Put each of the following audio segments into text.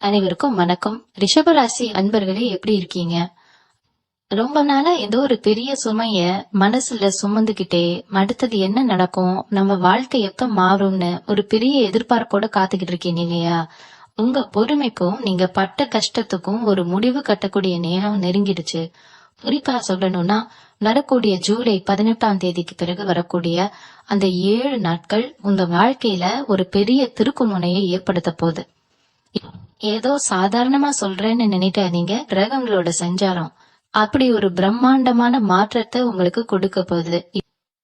அனைவருக்கும் வணக்கம். ரிஷபராசி அன்பர்களே, எப்படி இருக்கீங்க? ரொம்ப நாளா ஏதோ ஒரு பெரிய சுமைய மனசுல சுமந்துகிட்டே, அடுத்தது என்ன நடக்கும், நம்ம வாழ்க்கை எப்ப மாறும்னு ஒரு பெரிய எதிர்பார்ப்போட காத்துக்கிட்டு இருக்கீங்க இல்லையா? உங்க பொறுமைக்கும் நீங்க பட்ட கஷ்டத்துக்கும் ஒரு முடிவு கட்டக்கூடிய நேரம் நெருங்கிடுச்சு. குறிப்பா சொல்லணும்னா, வரக்கூடிய ஜூலை 18ஆம் தேதிக்கு பிறகு வரக்கூடிய அந்த 7 நாட்கள் உங்க வாழ்க்கையில ஒரு பெரிய திருப்புமுனையை ஏற்படுத்த போகுது. ஏதோ சாதாரணமா சொல்றேன்னு நினைக்காதீங்க. கிரகங்களோட சஞ்சாரம் அப்படி ஒரு பிரம்மாண்டமான மாற்றத்தை உங்களுக்கு கொடுக்க போகுது.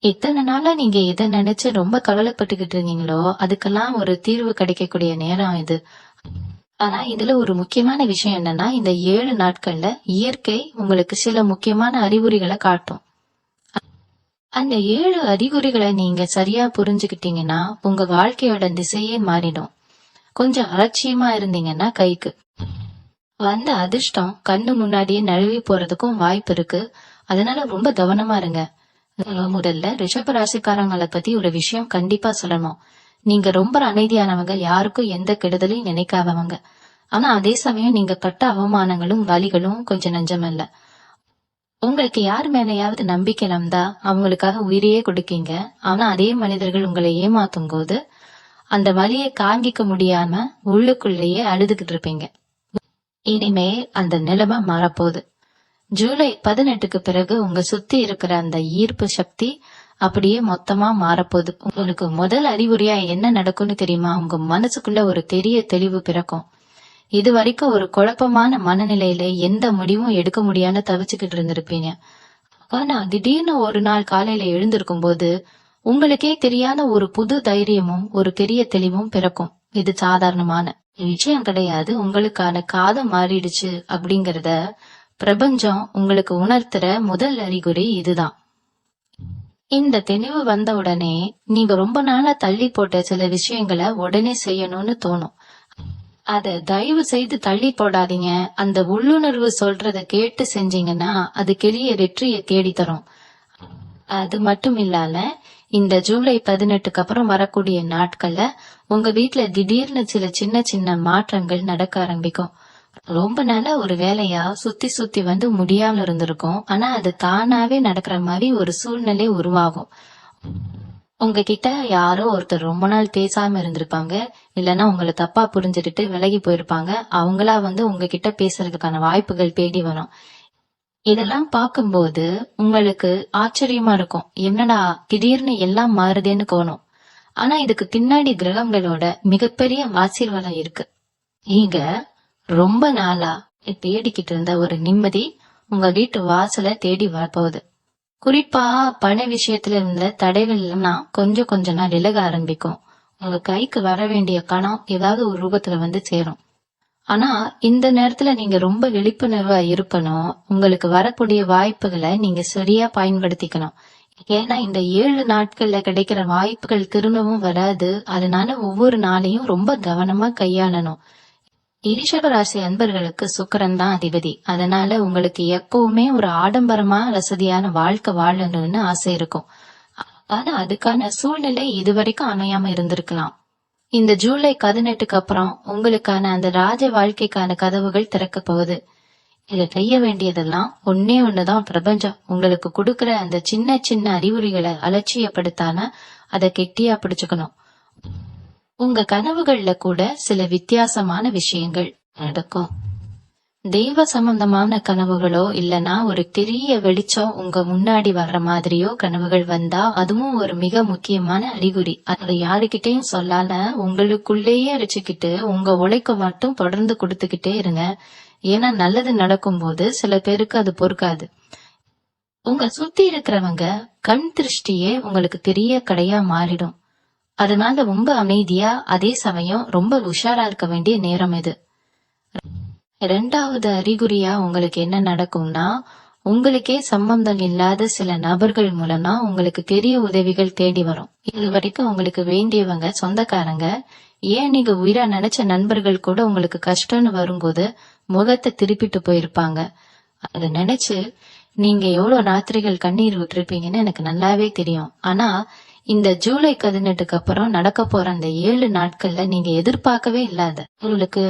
இத்தனை நாளா நீங்க எதை நினைச்சு ரொம்ப கவலைப்பட்டுக்கிட்டு இருந்தீங்களோ அதுக்கெல்லாம் ஒரு தீர்வு கிடைக்கக்கூடிய நேரம் இது. ஆனா இதுல ஒரு முக்கியமான விஷயம் என்னன்னா, இந்த 7 நாட்கள்ல இயற்கை உங்களுக்கு சில முக்கியமான அறிகுறிகளை காட்டும். அந்த 7 அறிகுறிகளை நீங்க சரியா புரிஞ்சுக்கிட்டீங்கன்னா உங்க வாழ்க்கையோட திசையே மாறிடும். கொஞ்சம் அலட்சியமா இருந்தீங்கன்னா கைக்கு வந்த அதிர்ஷ்டம் கண்ணு முன்னாடியே நழுவி போறதுக்கும் வாய்ப்பு இருக்கு. அதனால ரொம்ப கவனமா இருங்க. முதல்ல ரிஷப ராசிக்காரங்களை பத்தி ஒரு விஷயம் கண்டிப்பா சொல்லணும். நீங்க ரொம்ப அமைதியானவங்க, யாருக்கும் எந்த கெடுதலையும் நினைக்காதவங்க. ஆனா அதே சமயம் நீங்க பட்ட அவமானங்களும் வலிகளும் கொஞ்சம் நஞ்சமல்ல. உங்களுக்கு யார் மேலையாவது நம்பிக்கை இருந்தா அவங்களுக்காக உயிரையே கொடுக்கீங்க. ஆனா அதே மனிதர்கள் உங்களை ஏமாத்தும் போது அந்த வலியை தாங்கிக்க முடியாம உள்ளுக்குள்ளேயே அழுதுகிட்டு இருப்பீங்க. இனிமே அந்த நிலைமை மாறப்போகுது. ஜூலை 18க்கு பிறகு உங்க சுத்தி இருக்கிற அந்த ஈர்ப்பு சக்தி அப்படியே மொத்தமா மாறப்போகுது. உங்களுக்கு முதல் அறிகுறியா என்ன நடக்கும்னு தெரியுமா? உங்க மனசுக்குள்ள ஒரு பெரிய தெளிவு பிறக்கும். இது வரைக்கும் ஒரு குழப்பமான மனநிலையில எந்த முடிவும் எடுக்க முடியாம தவிச்சுக்கிட்டு இருந்திருப்பீங்க. ஆனா திடீர்னு ஒரு நாள் காலையில எழுந்திருக்கும் போது உங்களுக்கே தெரியாத ஒரு புது தைரியமும் ஒரு பெரிய தெளிவும் பிறக்கும். இது சாதாரணமான விஷயம் கிடையாது. உங்களுக்கான காலம் மாறிடுச்சு அப்படிங்கறத பிரபஞ்சம் உங்களுக்கு உணர்த்துற முதல் அறிகுறி இதுதான். இந்த தெளிவு வந்த உடனே நீங்க ரொம்ப நாளா தள்ளி போட்ட சில விஷயங்களை உடனே செய்யணும்னு தோணும். அத தயவு செய்து தள்ளி போடாதீங்க. அந்த உள்ளுணர்வு சொல்றத கேட்டு செஞ்சீங்கன்னா அது பெரிய வெற்றியை தேடி தரும். அது மட்டும் இல்லாம இந்த ஜூலை 18க்கு அப்புறம் வரக்கூடிய நாட்கள்ல உங்க வீட்டுல திடீர்னு சில சின்ன சின்ன மாற்றங்கள் நடக்க ஆரம்பிக்கும். ரொம்ப நாளா ஒரு வேலையா சுத்தி சுத்தி வந்து முடியாம இருந்திருக்கும். ஆனா அது தானாவே நடக்கிற மாதிரி ஒரு சூழ்நிலை உருவாகும். உங்ககிட்ட யாரோ ஒருத்தர் ரொம்ப நாள் பேசாம இருந்திருப்பாங்க, இல்லைன்னா உங்களை தப்பா புரிஞ்சுக்கிட்டு விலகி போயிருப்பாங்க. அவங்களா வந்து உங்ககிட்ட பேசுறதுக்கான வாய்ப்புகள் தேடி வரும். இதெல்லாம் பார்க்கும்போது உங்களுக்கு ஆச்சரியமா இருக்கும். என்னடா திடீர்னு எல்லாம் மாறுதேன்னு தோணும். ஆனா இதுக்கு பின்னாடி கிரகங்களோட மிகப்பெரிய ஆசீர்வாதம் இருக்கு. நீங்க ரொம்ப நாளா தேடிக்கிட்டு இருந்த ஒரு நிம்மதி உங்க வீட்டு வாசல தேடி வரப்போகுது. குறிப்பா பண விஷயத்துல இருந்த தடைகள் எல்லாம் கொஞ்சம் கொஞ்சமா விலக ஆரம்பிக்கும். உங்க கைக்கு வர வேண்டிய பணம் ஏதாவது ஒரு ரூபத்துல வந்து சேரும். ஆனா இந்த நேரத்துல நீங்க ரொம்ப விழிப்புணர்வா இருக்கணும். உங்களுக்கு வரக்கூடிய வாய்ப்புகளை நீங்க சரியா பயன்படுத்திக்கணும். ஏன்னா இந்த 7 நாட்கள்ல கிடைக்கிற வாய்ப்புகள் திரும்பவும் வராது. அதனால ஒவ்வொரு நாளையும் ரொம்ப கவனமா கையாளணும். ரிஷபராசி அன்பர்களுக்கு சுக்கிரன் தான் அதிபதி. அதனால உங்களுக்கு எப்பவுமே ஒரு ஆடம்பரமா வசதியான வாழ்க்கை வாழணும்னு ஆசை இருக்கும். ஆனா அதுக்கான சூழ்நிலை இதுவரைக்கும் அமையாம இருந்திருக்கலாம். இந்த ஜூலை 18க்கு அப்புறம் உங்களுக்கான அந்த ராஜ வாழ்க்கைக்கான கதவுகள் திறக்க போகுது. இத செய்ய வேண்டியதெல்லாம் ஒன்னே ஒண்ணுதான். பிரபஞ்சம் உங்களுக்கு கொடுக்கற அந்த சின்ன சின்ன அறிகுறிகளை அலட்சியப்படுத்தாம அதை கெட்டியா பிடிச்சுக்கணும். உங்க கனவுகள்ல கூட சில வித்தியாசமான விஷயங்கள் நடக்கும். தெய்வ சம்பந்தமான கனவுகளோ இல்லனா ஒரு பெரிய வெளிச்சம் உங்க முன்னாடி வர்ற மாதிரியோ கனவுகள் வந்தா அதுவும் ஒரு மிக முக்கியமான அறிகுறி. அதை யாருக்கிட்டையும் சொல்லால உங்களுக்குள்ளேயே அடிச்சுக்கிட்டு உங்க உழைக்க மட்டும் தொடர்ந்து கொடுத்துக்கிட்டே இருங்க. ஏன்னா நல்லது நடக்கும் போது சில பேருக்கு அது பொறுக்காது. உங்க சுத்தி இருக்கிறவங்க கண் திருஷ்டியே உங்களுக்கு பெரிய கடையா மாறிடும். அதனால ரொம்ப அமைதியா அதே சமயம் ரொம்ப உஷாரா இருக்க வேண்டிய நேரம் இது. 2வது அறிகுறியா உங்களுக்கு என்ன நடக்கும்னா, உங்களுக்கே சம்பந்தம் இல்லாத சில நபர்கள் மூலமா உங்களுக்கு பெரிய உதவிகள் தேடி வரும். இது வரைக்கும் உங்களுக்கு வேண்டியவங்க, சொந்தக்காரங்க, ஏன் நீங்க உயிரா நினைச்ச நண்பர்கள் கூட உங்களுக்கு கஷ்டம்னு வரும்போது முகத்தை திருப்பிட்டு போயிருப்பாங்க. அதை நினைச்சு நீங்க எவ்வளவு ராத்திரிகள் கண்ணீர் விட்டுருப்பீங்கன்னு எனக்கு நல்லாவே தெரியும். ஆனா இந்த ஜூலை 18க்கு அப்புறம் நடக்க போற அந்த 7 நாட்கள்ல நீங்க எதிர்பார்க்கவே இல்லாத உங்களுக்கு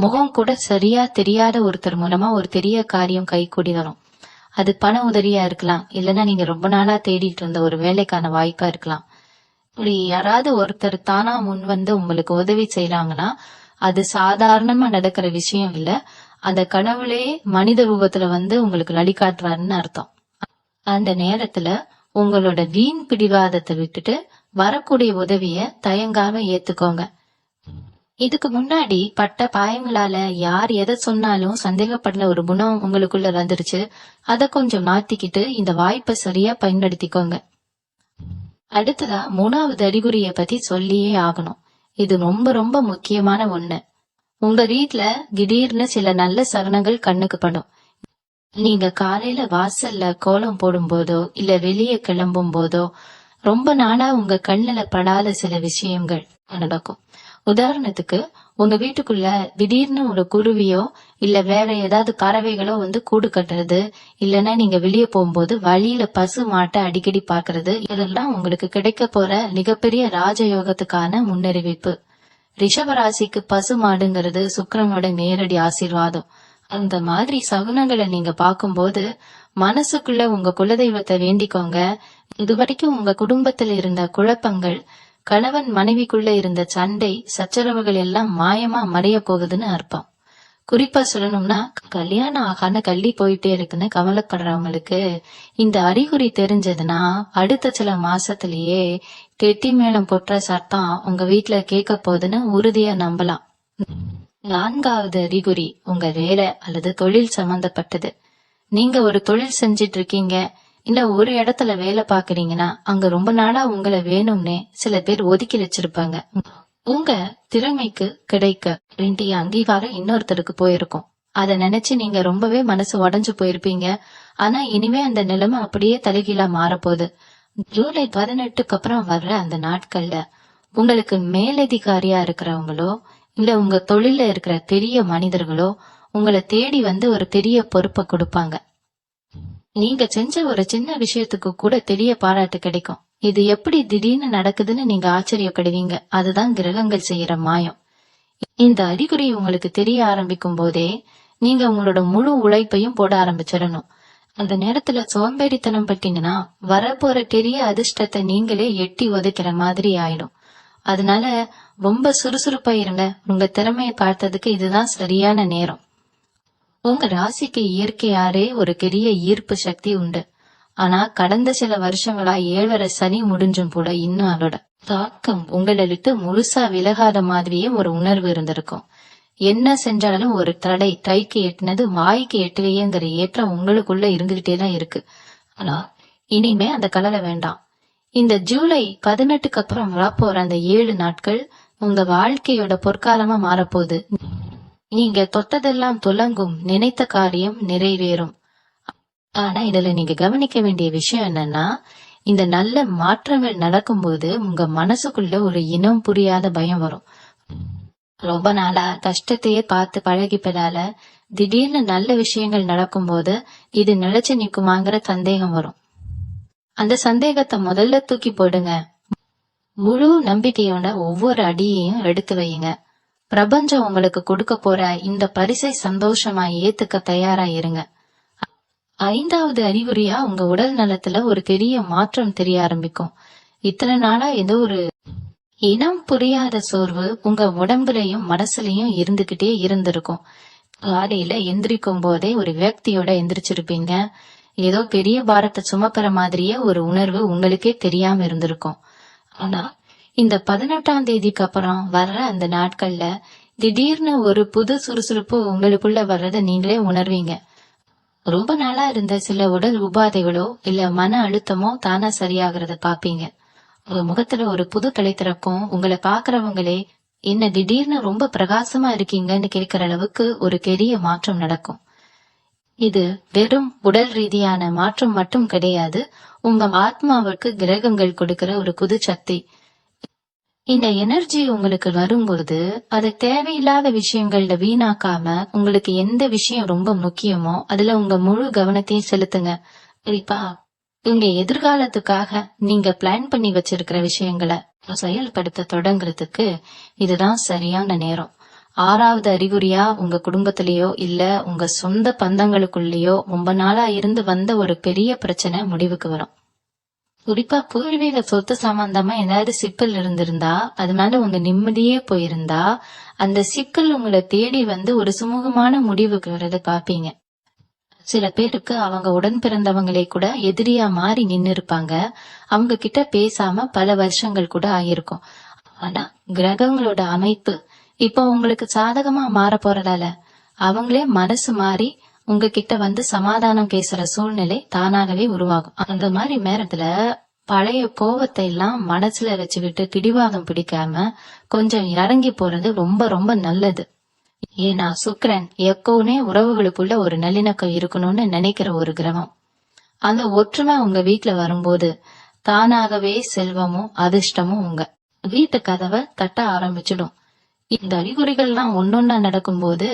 முகம் கூட சரியா தெரியாத ஒருத்தர் மூலமா ஒரு பெரிய காரியம் கைகூடி வரும். அது பண உதவியா இருக்கலாம், இல்லைன்னா நீங்க ரொம்ப நாளா தேடிட்டு இருந்த ஒரு வேலைக்கான வாய்ப்பா இருக்கலாம். இப்படி யாராவது ஒருத்தர் தானா முன் வந்து உங்களுக்கு உதவி செய்யறாங்கன்னா அது சாதாரணமா நடக்கிற விஷயம் இல்ல. அந்த கடவுளே மனித ரூபத்துல வந்து உங்களுக்கு வழிகாட்டுறாருன்னு அர்த்தம். அந்த நேரத்துல உங்களோட வீண் பிடிவாதத்தை விட்டுட்டு வரக்கூடிய உதவிய தயங்காம ஏத்துக்கோங்க. இதுக்கு முன்னாடி பட்ட காயங்களால யார் எதை சொன்னாலும் சந்தேகப்படுற ஒரு குணம் உங்களுக்குள்ள வந்துருச்சு. அத கொஞ்சம் மாத்திக்கிட்டு இந்த வாய்ப்பை சரியா பயன்படுத்திக்கோங்க. அடுத்ததா 3வது அறிகுறிய பத்தி சொல்லியே ஆகணும். இது ரொம்ப ரொம்ப முக்கியமான ஒண்ணு. உங்க வீட்ல திடீர்னு சில நல்ல சகுனங்கள் கண்ணுக்கு படும். நீங்க காலையில வாசல்ல கோலம் போடும் போதோ இல்ல வெளியே கிளம்பும் போதோ ரொம்ப நாளா உங்க கண்ணுல படாத சில விஷயங்கள் நடக்கும். உதாரணத்துக்கு உங்க வீட்டுக்குள்ள திடீர்னு ஒரு குருவியோ இல்ல வேற ஏதாவது பறவைகளோ வந்து கூடு கட்டுறது, இல்லைன்னா நீங்க வெளியே போகும்போது வழியில பசு மாட்டை அடிக்கடி பாக்குறது, இதெல்லாம் உங்களுக்கு கிடைக்க போற மிகப்பெரிய ராஜயோகத்துக்கான முன்னறிவிப்பு. ரிஷபராசிக்கு பசு மாடுங்கிறது சுக்கிரனோட நேரடி ஆசீர்வாதம். அந்த மாதிரி சகுனங்களை நீங்க பாக்கும்போது மனசுக்குள்ள உங்க குலதெய்வத்தை வேண்டிக்கோங்க. இதுவரைக்கும் உங்க குடும்பத்துல இருந்த குழப்பங்கள், கணவன் மனைவிக்குள்ள இருந்த சண்டை சச்சரவுகள் எல்லாம் மாயமா மறைய போகுதுன்னு அர்த்தம். குறிப்பா சொல்லணும்னா கல்யாணம் ஆகாம கள்ளி போயிட்டே இருக்குன்னு கவலைப்படுறவங்களுக்கு இந்த அறிகுறி தெரிஞ்சதுன்னா அடுத்த சில மாசத்திலேயே கெட்டி மேளம் கொட்டுற சத்தம் உங்க வீட்டுல கேட்க போகுதுன்னு உறுதியா நம்பலாம். 4வது அறிகுறி உங்க வேலை அல்லது தொழில் சம்பந்தப்பட்டது. நீங்க ஒரு தொழில் செஞ்சிட்டு இருக்கீங்க, இல்ல ஒரு இடத்துல வேலை பாக்குறீங்கன்னா அங்க ரொம்ப நாளா உங்களை வேணும்னே சில பேர் ஒதுக்கி வச்சிருப்பாங்க. உங்க திறமைக்கு கிடைக்க வேண்டிய அங்கீகாரம் இன்னொருத்தருக்கு போயிருக்கும். அத நினைச்சு நீங்க ரொம்பவே மனசு உடைஞ்சு போயிருப்பீங்க. ஆனா இனிமே அந்த நிலைமை அப்படியே தலைகீழா மாறப்போகுது. ஜூலை 18க்கு அப்புறம் வர்ற அந்த நாட்கள்ல உங்களுக்கு மேலதிகாரியா இருக்கிறவங்களோ இல்ல உங்க தொழில இருக்கிற பெரிய மனிதர்களோ உங்களை தேடி வந்து ஒரு பெரிய பொறுப்பை கொடுப்பாங்க. நீங்க செஞ்ச ஒரு சின்ன விஷயத்துக்கு கூட பெரிய பாராட்டு கிடைக்கும். இது எப்படி திடீர்னு நடக்குதுன்னு நீங்க ஆச்சரியப்படுவீங்க. அதுதான் கிரகங்கள் செய்யற மாயம். இந்த அறிகுறி உங்களுக்கு தெரிய ஆரம்பிக்கும் போதே நீங்க உங்களோட முழு உழைப்பையும் போட ஆரம்பிச்சிடணும். அந்த நேரத்துல சோம்பேறித்தனம் பட்டீங்கன்னா வரப்போற பெரிய அதிர்ஷ்டத்தை நீங்களே எட்டி உதைக்கிற மாதிரி ஆயிடும். அதனால ரொம்ப சுறுசுறுப்பா இருங்க. உங்க திறமையை பார்த்ததுக்கு இதுதான் சரியான நேரம். உங்க ராசிக்கு இயற்கையாரே ஒரு பெரிய ஈர்ப்பு சக்தி உண்டு. ஆனா கடந்த சில வருஷங்களா 7.5 சனி முடிஞ்சும் கூட இன்னும் அதோட தாக்கம் உங்களை விட்டு முழுசா விலகாத மாதிரியே ஒரு உணர்வு இருந்திருக்கும். என்ன செஞ்சாலும் ஒரு தடை, கைக்கு எட்டினது வாய்க்கு எட்டுவையேங்கிற ஏற்றம் உங்களுக்குள்ள இருந்துகிட்டே தான் இருக்கு. ஆனா இனிமே அந்த கலலை வேண்டாம். இந்த ஜூலை 18க்கு அப்புறம் வரப்போற அந்த 7 நாட்கள் உங்க வாழ்க்கையோட பொற்காலமா மாறப்போகுது. நீங்க தொட்டதெல்லாம் துலங்கும், நினைத்த காரியம் நிறைவேறும். ஆனா இதுல நீங்க கவனிக்க வேண்டிய விஷயம் என்னன்னா, இந்த நல்ல மாற்றங்கள் நடக்கும்போது உங்க மனசுக்குள்ள ஒரு இனம் புரியாத பயம் வரும். ரொம்ப நாளா கஷ்டத்தையே பார்த்து பழகிப்பதால திடீர்னு நல்ல விஷயங்கள் நடக்கும்போது இது நிலைச்சு நிக்குமாங்கிற சந்தேகம் வரும். அந்த சந்தேகத்தை முதல்ல தூக்கி போடுங்க. முழு நம்பிக்கையோட ஒவ்வொரு அடியையும் எடுத்து வையுங்க. பிரபஞ்சம் உங்களுக்கு கொடுக்க போற இந்த பரிசை சந்தோஷமா ஏத்துக்க தயாரா இருங்க. 5வது அறிகுறியா உங்க உடல் நலத்துல ஒரு பெரிய மாற்றம் தெரிய ஆரம்பிக்கும். இத்தனை நாளா ஏதோ ஒரு இனம் புரியாத சோர்வு உங்க உடம்புலயும் மனசுலயும் இருந்துகிட்டே இருந்திருக்கும். காலையில எந்திரிக்கும் போதே ஒரு வியக்தியோட எந்திரிச்சிருப்பீங்க. ஏதோ பெரிய பாரத்தை சுமக்கிற மாதிரியே ஒரு உணர்வு உங்களுக்கே தெரியாம இருந்திருக்கும். ஆனா இந்த 18ஆம் தேதிக்கு அப்புறம் வர்ற அந்த நாட்கள்ல திடீர்னு ஒரு புது சுறுசுறுப்பு உங்களுக்குள்ள வர்றத நீங்களே உணர்வீங்க. ரொம்ப நாளா இருந்த சில உடல் உபாதைகளோ இல்ல மன அழுத்தமோ தானா சரியாகிறத பாப்பீங்க. உங்க முகத்துல ஒரு புது களை திறக்கும். உங்களை பாக்குறவங்களே என்ன திடீர்னு ரொம்ப பிரகாசமா இருக்கீங்கன்னு கேட்கிற அளவுக்கு ஒரு பெரிய மாற்றம் நடக்கும். இது வெறும் உடல் ரீதியான மாற்றம் மட்டும் கிடையாது, உங்க ஆத்மாவுக்கு கிரகங்கள் கொடுக்கிற ஒரு புது சக்தி. இந்த எனர்ஜி உங்களுக்கு வரும்போது அது தேவையில்லாத விஷயங்கள்ல வீணாக்காம உங்களுக்கு எந்த விஷயம் ரொம்ப முக்கியமோ அதுல உங்க முழு கவனத்தையும் செலுத்துங்க. குறிப்பா உங்க எதிர்காலத்துக்காக நீங்க பிளான் பண்ணி வச்சிருக்கிற விஷயங்களை செயல்படுத்த தொடங்குறதுக்கு இதுதான் சரியான நேரம். 6வது அறிகுறியா உங்க குடும்பத்திலயோ இல்ல உங்க சொந்த பந்தங்களுக்குள்ளேயோ ரொம்ப நாளா இருந்து வந்த ஒரு பெரிய பிரச்சனை முடிவுக்கு வரும். குறிப்பா பூர்வீக சொத்து சம்பந்தமா ஏதாவது சிக்கல் இருந்திருந்தா, அதனால உங்க நிம்மதியே போயிருந்தா, அந்த சிக்கல் உங்களை தேடி வந்து ஒரு சுமூகமான முடிவுக்கு வர்றது பாப்பீங்க. சில பேருக்கு அவங்க உடன் பிறந்தவங்களே கூட எதிரியா மாறி நின்னு இருப்பாங்க. அவங்க கிட்ட பேசாம பல வருஷங்கள் கூட ஆயிருக்கும். ஆனா கிரகங்களோட அமைப்பு இப்போ உங்களுக்கு சாதகமா மாற போறதால அவங்களே மனசு மாறி உங்ககிட்ட வந்து சமாதானம் பேசுற சூழ்நிலை தானாகவே உருவாகும். அந்த மாதிரி நேரத்துல பழைய கோவத்தை எல்லாம் மனசுல வச்சுக்கிட்டு பிடிவாதம் பிடிக்காம கொஞ்சம் இறங்கி போறது ரொம்ப ரொம்ப நல்லது. ஏன்னா சுக்கிரன் எப்பவுமே உறவுகளுக்குள்ள ஒரு நல்லிணக்கம் இருக்கணும்னு நினைக்கிற ஒரு கிரகம். அந்த ஒற்றுமை உங்க வீட்டுல வரும்போது தானாகவே செல்வமும் அதிர்ஷ்டமும் உங்க வீட்டு கதவை தட்ட ஆரம்பிச்சிடும். இந்த அறிகுறிகள்லாம் ஒன்னொன்னா நடக்கும்போது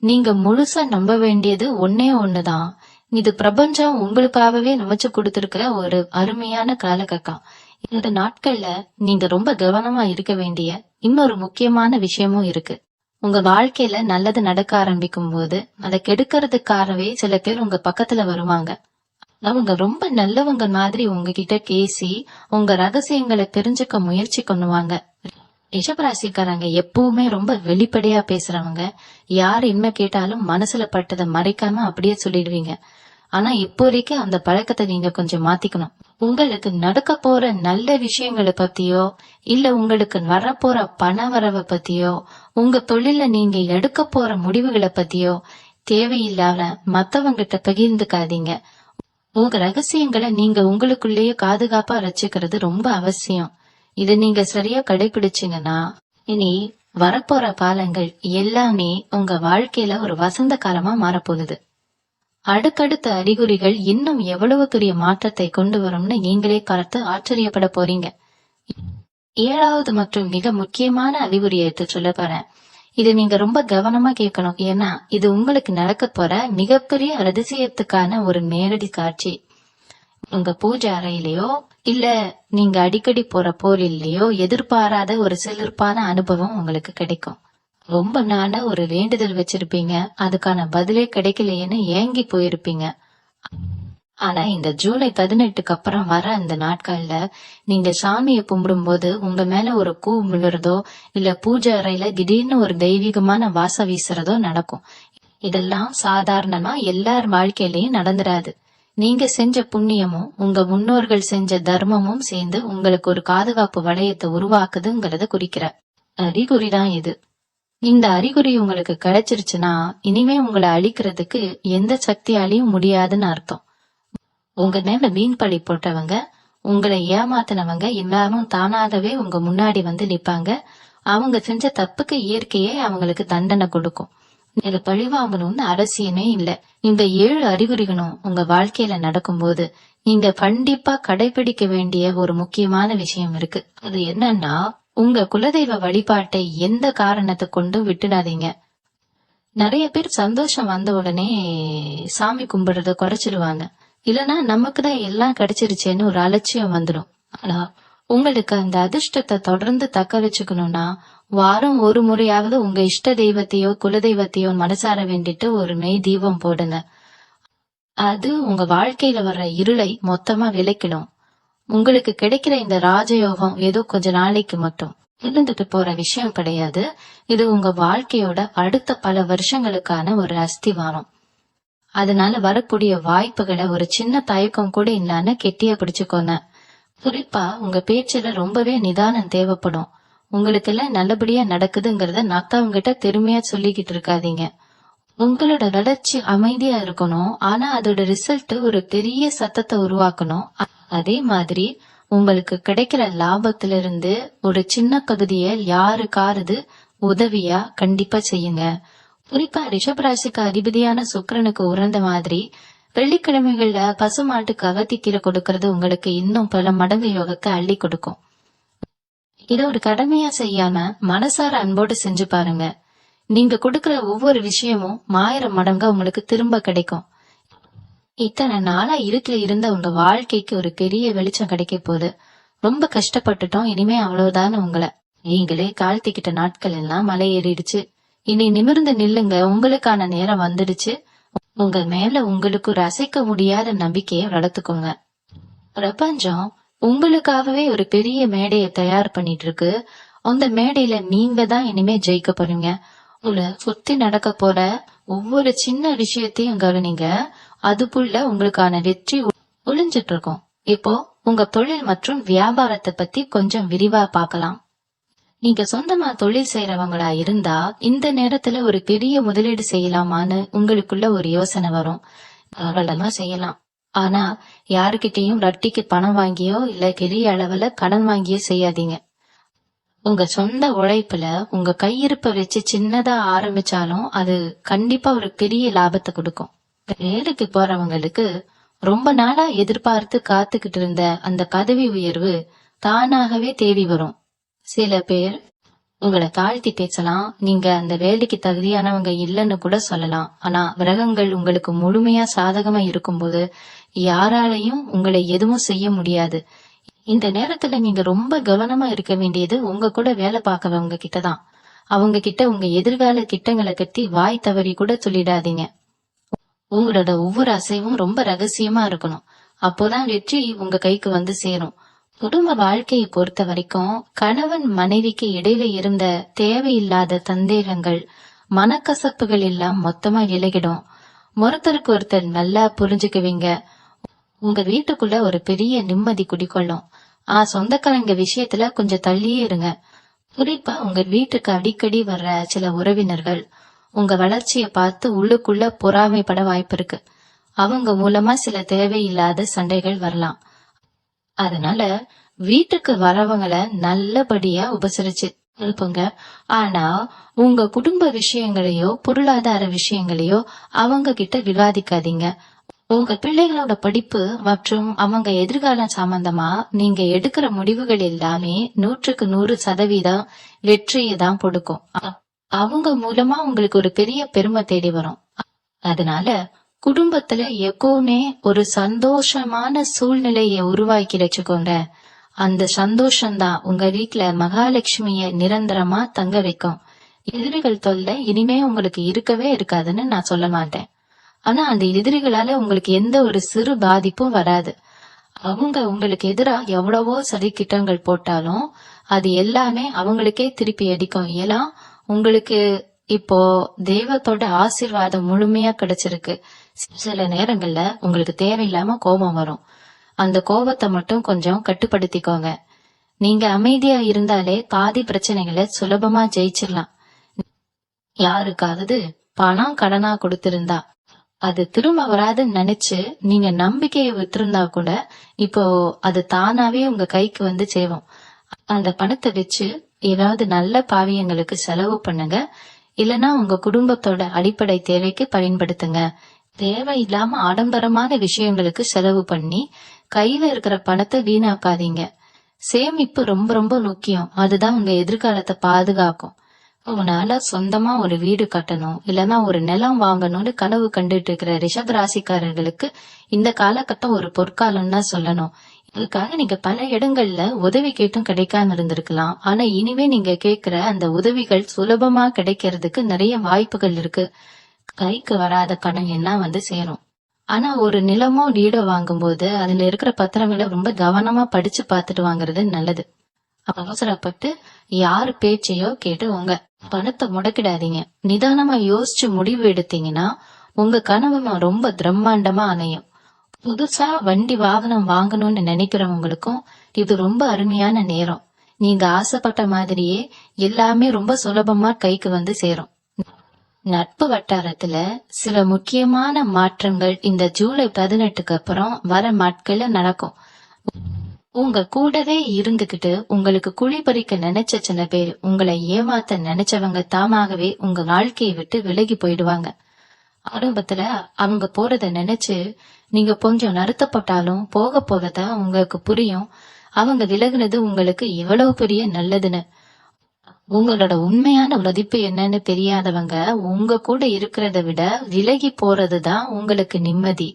நீங்க முழுசா நம்ப வேண்டியது ஒன்னே ஒண்ணுதான். இது பிரபஞ்சம் உங்களுக்காகவே அமைச்சு கொடுத்திருக்கிற ஒரு அருமையான காலகட்டம். இந்த நாட்கள்ல நீங்க ரொம்ப கவனமா இருக்க வேண்டிய இன்னொரு முக்கியமான விஷயமும் இருக்கு. உங்க வாழ்க்கையில நல்லது நடக்க ஆரம்பிக்கும் போது அதை கெடுக்கிறதுக்காகவே சில பேர் உங்க பக்கத்துல வருவாங்க. அவங்க ரொம்ப நல்லவங்க மாதிரி உங்ககிட்ட பேசி உங்க ரகசியங்களை தெரிஞ்சுக்க முயற்சி பண்ணுவாங்க. ரிஷபராசிக்காரங்க எப்பவுமே ரொம்ப வெளிப்படையா பேசுறவங்க. யார் என்ன கேட்டாலும் மனசுல பட்டதை மறைக்காம அப்படியே சொல்லிடுவீங்க. ஆனா இப்போதைக்கு அந்த பழக்கத்தை நீங்க கொஞ்சம் மாத்திக்கணும். உங்களுக்கு நடக்க போற நல்ல விஷயங்களை பத்தியோ இல்ல உங்களுக்கு வரப்போற பண வரவை பத்தியோ உங்க தொழில நீங்க எடுக்க போற முடிவுகளை பத்தியோ தேவையில்லாம மத்தவங்கிட்ட பகிர்ந்துக்காதீங்க. உங்க ரகசியங்களை நீங்க உங்களுக்குள்ளேயே பாதுகாப்பா வச்சுக்கிறது ரொம்ப அவசியம். இதை நீங்க சரியா கடைபிடிச்சீங்கன்னா இனி வரப்போற காலங்கள் எல்லாமே உங்க வாழ்க்கையில ஒரு வசந்த காலமா மாறப்போகுது. அடுத்தடுத்த அறிகுறிகள் இன்னும் எவ்வளவு பெரிய மாற்றத்தை கொண்டு வரும்னு நீங்களே பார்த்து ஆச்சரியப்பட போறீங்க. 7வது மற்றும் மிக முக்கியமான அறிகுறியை எடுத்து சொல்ல போறேன். இது நீங்க ரொம்ப கவனமா கேட்கணும். ஏன்னா இது உங்களுக்கு நடக்க போற மிகப்பெரிய அதிசயத்துக்கான ஒரு நேரடி காட்சி. உங்க பூஜை அறையிலயோ இல்ல நீங்க அடிக்கடி போற கோயில்லயோ எதிர்பாராத ஒரு சிலிர்ப்பான அனுபவம் உங்களுக்கு கிடைக்கும். ரொம்ப நாளா ஒரு வேண்டுதல் வச்சிருப்பீங்க, அதுக்கான பதிலே கிடைக்கலையேன்னு ஏங்கி போயிருப்பீங்க. ஆனா இந்த ஜூலை 18க்கு அப்புறம் வர அந்த நாட்கள்ல நீங்க சாமியை கும்பிடும் போது உங்க மேல ஒரு பூ விழுறதோ இல்ல பூஜை அறையில திடீர்னு ஒரு தெய்வீகமான வாசம் வீசுறதோ நடக்கும். இதெல்லாம் சாதாரணமா எல்லார் வாழ்க்கையிலயும் நடந்துராது. நீங்க செஞ்ச புண்ணியமும் உங்க முன்னோர்கள் செஞ்ச தர்மமும் சேர்ந்து உங்களுக்கு ஒரு பாதுகாப்பு வளையத்தை உருவாக்குதுங்கிறத குறிக்கிற அறிகுறிதான் இது. இந்த அறிகுறி உங்களுக்கு கிடைச்சிருச்சுன்னா இனிமே உங்களை அழிக்கிறதுக்கு எந்த சக்தியாலையும் முடியாதுன்னு அர்த்தம். உங்க மேல வீண் பழி போட்டவங்க, உங்களை ஏமாத்தினவங்க எல்லாரும் தானாகவே உங்க முன்னாடி வந்து நிப்பாங்க. அவங்க செஞ்ச தப்புக்கு இயற்கையே அவங்களுக்கு தண்டனை கொடுக்கும். நீங்க பழிவாங்கணும்னு அவசியமே இல்ல. இந்த 7 அறிகுறிகளும் உங்க வாழ்க்கையில நடக்கும்போது நீங்க கண்டிப்பா கடைபிடிக்க வேண்டிய ஒரு முக்கியமான விஷயம் இருக்கு. அது என்னன்னா உங்க குலதெய்வ வழிபாட்டை எந்த காரணத்தை கொண்டும் விட்டுடாதீங்க. நிறைய பேர் சந்தோஷம் வந்த உடனே சாமி கும்பிடுறத குறைச்சிடுவாங்க. இல்லனா நமக்குதான் எல்லாம் கிடைச்சிருச்சேன்னு ஒரு அலட்சியம் வந்துடும். ஆனா உங்களுக்கு அந்த அதிர்ஷ்டத்தை தொடர்ந்து தக்க வச்சுக்கணும்னா வாரம் ஒரு முறையாவது உங்க இஷ்ட தெய்வத்தையோ குலதெய்வத்தையோ மனசார வேண்டிட்டு ஒரு நெய் தீபம் போடுங்க. அது உங்க வாழ்க்கையில வர்ற இருளை மொத்தமா விலக்கிடும். உங்களுக்கு கிடைக்கிற இந்த ராஜயோகம் ஏதோ கொஞ்ச நாளைக்கு மட்டும் இருந்துட்டு போற விஷயம் கிடையாது. இது உங்க வாழ்க்கையோட அடுத்த பல வருஷங்களுக்கான ஒரு அஸ்திவாரம். அதனால வரக்கூடிய வாய்ப்புகளை ஒரு சின்ன தயக்கம் கூட இல்லாம கெட்டியா பிடிச்சுக்கோங்க. குறிப்பா உங்க பேச்சுல ரொம்பவே நிதானம் தேவைப்படும். உங்களுக்கு எல்லாம் நல்லபடியா நடக்குதுங்கிறத மத்தவங்கிட்ட பெருமையா சொல்லிக்கிட்டு இருக்காதீங்க. உங்களோட வளர்ச்சி அமைதியா இருக்கணும். ஆனா அதோட ரிசல்ட் ஒரு பெரிய சத்தத்தை உருவாக்கணும். அதே மாதிரி உங்களுக்கு கிடைக்கிற லாபத்துல இருந்து ஒரு சின்ன பகுதிய யாருக்காவது உதவியா கண்டிப்பா செய்யுங்க. குறிப்பா ரிஷபராசிக்கு அதிபதியான சுக்கிரனுக்கு உறந்த மாதிரி வெள்ளிக்கிழமைகள்ல பசுமாட்டுக்கு அகத்திக்கீரை கொடுக்கறது உங்களுக்கு இன்னும் பல மடங்கு யோகத்தை அள்ளி கொடுக்கும். இத ஒரு கடமையா செய்யாம மனசார அன்போடு செஞ்சு பாருங்க. நீங்க கொடுக்கற ஒவ்வொரு விஷயமும் 1000 மடங்கா உங்களுக்கு திரும்ப கிடைக்கும். இத்தனை நாளா இருட்டுல இருந்த உங்க வாழ்க்கைக்கு ஒரு பெரிய வெளிச்சம் கிடைக்க போகுது. ரொம்ப கஷ்டப்பட்டுட்டோம், இனிமே அவ்வளவுதான். உங்களை நீங்களே தாழ்த்திக்கிட்ட நாட்கள் எல்லாம் மலை ஏறிடுச்சு. இனி நிமிர்ந்து நில்லுங்க, உங்களுக்கான நேரம் வந்துடுச்சு. உங்க மேல உங்களுக்கு ஒரு அசைக்க முடியாத நம்பிக்கையை வளர்த்துக்கோங்க. பிரபஞ்சம் உங்களுக்காகவே ஒரு பெரிய மேடையை தயார் பண்ணிட்டு இருக்கு. அந்த மேடையில நீங்க தான் இனிமே ஜெயிக்க போறீங்க. உங்களை சுத்தி நடக்க போற ஒவ்வொரு சின்ன விஷயத்தையும் கவனிங்க. அதுக்குள்ள உங்களுக்கான வெற்றி ஒளிஞ்சிட்டு இருக்கும். இப்போ உங்க தொழில் மற்றும் வியாபாரத்தை பத்தி கொஞ்சம் விரிவா பார்க்கலாம். நீங்க சொந்தமா தொழில் செய்யறவங்களா இருந்தா இந்த நேரத்துல ஒரு பெரிய முதலீடு செய்யலாமான்னு உங்களுக்குள்ள ஒரு யோசனை வரும். தாராளமா செய்யலாம். ஆனா யாருக்கிட்டையும் வட்டிக்கு பணம் வாங்கியோ இல்ல பெரிய அளவுல கடன் வாங்கியோ செய்யாதீங்க. உங்க சொந்த உழைப்புல உங்க கையிருப்ப வச்சு சின்னதா ஆரம்பிச்சாலும் அது கண்டிப்பா ஒரு பெரிய லாபத்தை கொடுக்கும். வேலைக்கு போறவங்களுக்கு ரொம்ப நாளா எதிர்பார்த்து காத்துக்கிட்டு இருந்த அந்த பதவி உயர்வு தானாகவே தேடி வரும். சில பேர் உங்களை தாழ்த்தி பேசலாம், நீங்க அந்த வேலைக்கு தகுதியானவங்க இல்லைன்னு கூட சொல்லலாம். ஆனா கிரகங்கள் உங்களுக்கு முழுமையா சாதகமா இருக்கும்போது யாராலையும் உங்களை எதுவும் செய்ய முடியாது. இந்த நேரத்துல நீங்க ரொம்ப கவனமா இருக்க வேண்டியது உங்க கூட வேலை பார்க்கறவங்க கிட்டதான். அவங்க கிட்ட உங்க எதிர்கால திட்டங்களை கட்டி வாய் தவறி கூட சொல்லிடாதீங்க. உங்களோட ஒவ்வொரு அசைவும் ரொம்ப ரகசியமா இருக்கணும். அப்போதான் வெற்றி உங்க கைக்கு வந்து சேரும். குடும்ப வாழ்க்கையை பொறுத்த வரைக்கும் கணவன் மனைவிக்கு இடையில இருந்த தேவையில்லாத சந்தேகங்கள், மனக்கசப்புகள் எல்லாம் மொத்தமா விலகிடும். ஒருத்தருக்கு ஒருத்தர் நல்லா புரிஞ்சுக்குவீங்க. உங்க வீட்டுக்குள்ள ஒரு பெரிய நிம்மதி குடிக்கொள்ளும். சொந்தக்காரங்க விஷயத்துல கொஞ்சம் தள்ளியே இருங்க. குறிப்பா உங்க வீட்டுக்கு அடிக்கடி வர்ற சில உறவினர்கள் உங்க வளர்ச்சியை பார்த்து உள்ளுக்குள்ள பொறாமைப்பட வாய்ப்பு இருக்கு. அவங்க மூலமா சில தேவையில்லாத சண்டைகள் வரலாம். அதனால வீட்டுக்கு வரவங்களை நல்லபடியா உபசரிச்சு இருப்பங்க. ஆனா உங்க குடும்ப விஷயங்களையோ பொருளாதார விஷயங்களையோ அவங்க கிட்ட விவாதிக்காதீங்க. உங்க பிள்ளைகளோட படிப்பு மற்றும் அவங்க எதிர்காலம் சம்பந்தமா நீங்க எடுக்கிற முடிவுகள் எல்லாமே 100% வெற்றியை தான் கொடுக்கும். அவங்க மூலமா உங்களுக்கு ஒரு பெரிய பெருமை தேடி வரும். அதனால குடும்பத்துல எப்பவுமே ஒரு சந்தோஷமான சூழ்நிலையை உருவாக்கி வச்சுக்கோங்க. அந்த சந்தோஷம்தான் உங்க வீட்டுல மகாலட்சுமிய நிரந்தரமா தங்க வைக்கும். எதிரிகள் தொல்லை இனிமே உங்களுக்கு இருக்கவே இருக்காதுன்னு நான் சொல்ல மாட்டேன். ஆனா அந்த எதிரிகளால உங்களுக்கு எந்த ஒரு சிறு பாதிப்பும் வராது. அவங்க உங்களுக்கு எதிரா எவ்வளவோ சதித்திட்டங்கள் போட்டாலும் அது எல்லாமே அவங்களுக்கே திருப்பி அடிக்கும். ஏன்னா உங்களுக்கு இப்போ தெய்வத்தோட ஆசீர்வாதம் முழுமையா கிடைச்சிருக்கு. சில நேரங்கள்ல உங்களுக்கு தேவையில்லாம கோபம் வரும். அந்த கோபத்தை மட்டும் கொஞ்சம் கட்டுப்படுத்திக்கோங்க. நீங்க அமைதியா இருந்தாலே பாதி பிரச்சனைகளை சுலபமா ஜெயிச்சிடலாம். யாருக்காவது பணம் கடனா கொடுத்திருந்தா அது திரும்ப வராதுன்னு நினைச்சு நீங்க நம்பிக்கையை விட்டிருந்தா கூட இப்போ அது தானாவே உங்க கைக்கு வந்து சேரும். அந்த பணத்தை வச்சு ஏதாவது நல்ல பாவியங்களுக்கு செலவு பண்ணுங்க. இல்லனா உங்க குடும்பத்தோட அடிப்படை தேவைக்கு பயன்படுத்துங்க. தேவையில்லாம ஆடம்பரமான விஷயங்களுக்கு செலவு பண்ணி கையில இருக்கிற பணத்தை வீணாக்காதீங்க. சேமிப்பு ரொம்ப ரொம்ப முக்கியம். அதுதான் உங்க எதிர்காலத்தை பாதுகாக்கும். உங்களால சொந்தமா ஒரு வீடு கட்டணும் இல்லனா ஒரு நிலம் வாங்கணும்னு கனவு கண்டுட்டு இருக்கிற ரிஷப ராசிக்காரர்களுக்கு இந்த காலகட்டம் ஒரு பொற்காலம் தான் சொல்லணும். இதுக்காக நீங்க பல இடங்கள்ல உதவி கேட்டும் கிடைக்காம இருந்திருக்கலாம். ஆனா இனிமே நீங்க கேக்குற அந்த உதவிகள் சுலபமா கிடைக்கிறதுக்கு நிறைய வாய்ப்புகள் இருக்கு. கைக்கு வராத கடன் எல்லாம் வந்து சேரும். ஆனா ஒரு நிலமோ வீடோ வாங்கும்போது அதுல இருக்கிற பத்திரங்களை ரொம்ப கவனமா படிச்சு பார்த்துட்டு வாங்குறது நல்லது. அவசரப்பட்டு யாரு பேச்சையோ கேட்டு உங்க பணத்தை முடக்கிடாதீங்க. நிதானமா யோசிச்சு முடிவு எடுத்தீங்கன்னா உங்க கனவு ரொம்ப பிரம்மாண்டமா அமையும். புதுசா வண்டி வாகனம் வாங்கணும்னு நினைக்கிறவங்களுக்கும் இது ரொம்ப அருமையான நேரம். நீங்க ஆசைப்பட்ட மாதிரியே எல்லாமே ரொம்ப சுலபமா கைக்கு வந்து சேரும். நட்பு வட்டாரத்துல சில முக்கியமான மாற்றங்கள் இந்த ஜூலை 18க்கு அப்புறம் வர நாட்கள்ல நடக்கும். உங்க கூடவே இருந்துகிட்டு உங்களுக்கு குழி பறிக்க நினைச்ச சில பேர், உங்களை ஏமாத்த நினைச்சவங்க தாமாகவே உங்க வாழ்க்கையை விட்டு விலகி போயிடுவாங்க. ஆரம்பத்துல அவங்க போறத நினைச்சு நீங்க கொஞ்சம் வருத்தப்பட்டாலும் போக போகதான் உங்களுக்கு புரியும் அவங்க விலகுனது உங்களுக்கு எவ்வளவு பெரிய நல்லதுன்னு. உங்களோட உண்மையான மதிப்பு என்னன்னு தெரியாதவங்க உங்க கூட இருக்கிறத விட விலகி போறதுதான் உங்களுக்கு நிம்மதி.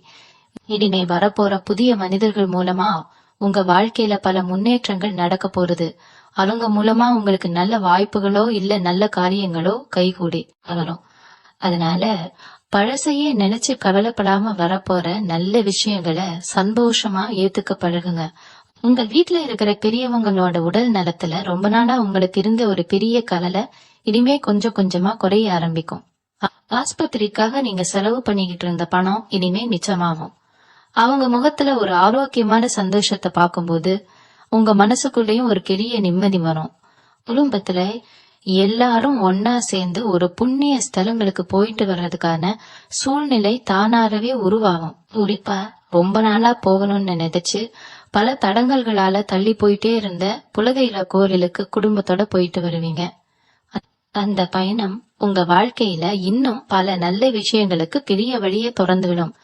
இனிமே வரப்போற புதிய மனிதர்கள் மூலமா உங்க வாழ்க்கையில பல முன்னேற்றங்கள் நடக்க போறது. அவங்க மூலமா உங்களுக்கு நல்ல வாய்ப்புகளோ இல்ல நல்ல காரியங்களோ கைகூடி வரும். அதனால பழசையே நினைச்சு கவலைப்படாம வரப்போற நல்ல விஷயங்களை சந்தோஷமா ஏத்துக்க பழகுங்க. உங்க வீட்டுல இருக்கிற பெரியவங்களோட உடல் நலத்துல ரொம்ப நாளா உங்களுக்கு இருந்த ஒரு பெரிய கவலை இனிமே கொஞ்சம் கொஞ்சமா குறைய ஆரம்பிக்கும். ஆஸ்பத்திரிக்காக நீங்க செலவு பண்ணிக்கிட்டு இருந்த பணம் இனிமே மிச்சமாகும். அவங்க முகத்துல ஒரு ஆரோக்கியமான சந்தோஷத்தை பார்க்கும்போது உங்க மனசுக்குள்ளேயும் ஒரு பெரிய நிம்மதி வரும். குடும்பத்துல எல்லாரும் ஒன்னா சேர்ந்து ஒரு புண்ணிய ஸ்தலங்களுக்கு போயிட்டு வர்றதுக்கான சூழ்நிலை தானாகவே உருவாகும். குறிப்பா ரொம்ப நாளா போகணும்னு நினைச்சு பல தடங்கல்களால தள்ளி போயிட்டே இருந்த புலகையில கோவிலுக்கு குடும்பத்தோட போயிட்டு வருவீங்க. அந்த பயணம் உங்க வாழ்க்கையில இன்னும் பல நல்ல விஷயங்களுக்கு பெரிய வழியை திறந்துவிடும்.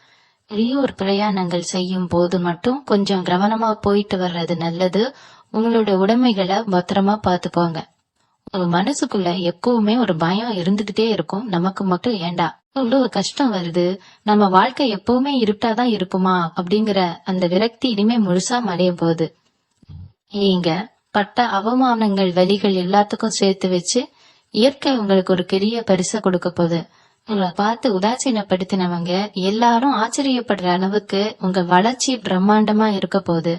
வெளியூர் பிரயாணங்கள் செய்யும் போது மட்டும் கொஞ்சம் கவனமா போயிட்டு வர்றது நல்லது. உங்களோட உடைமைகளை பத்திரமா பாத்துக்கோங்க. உங்க மனசுக்குள்ள எப்பவுமே ஒரு பயம் இருந்துகிட்டே இருக்கும். நமக்கு மட்டும் ஏண்டா இவ்வளவு கஷ்டம் வருது, நம்ம வாழ்க்கை எப்பவுமே இருட்டாதான் இருக்குமா அப்படிங்கிற அந்த விரக்தி இனிமே முழுசா மறைய போகுது. நீங்க பட்ட அவமானங்கள் வலிகள் எல்லாத்துக்கும் சேர்த்து வச்சு இயற்கை உங்களுக்கு ஒரு பெரிய பரிசை கொடுக்க போகுது. உங்களை பார்த்து உதாசீனப்படுத்தினவங்க எல்லாரும் ஆச்சரியப்படுற அளவுக்கு உங்க வளர்ச்சி பிரம்மாண்டமா இருக்க போகுது.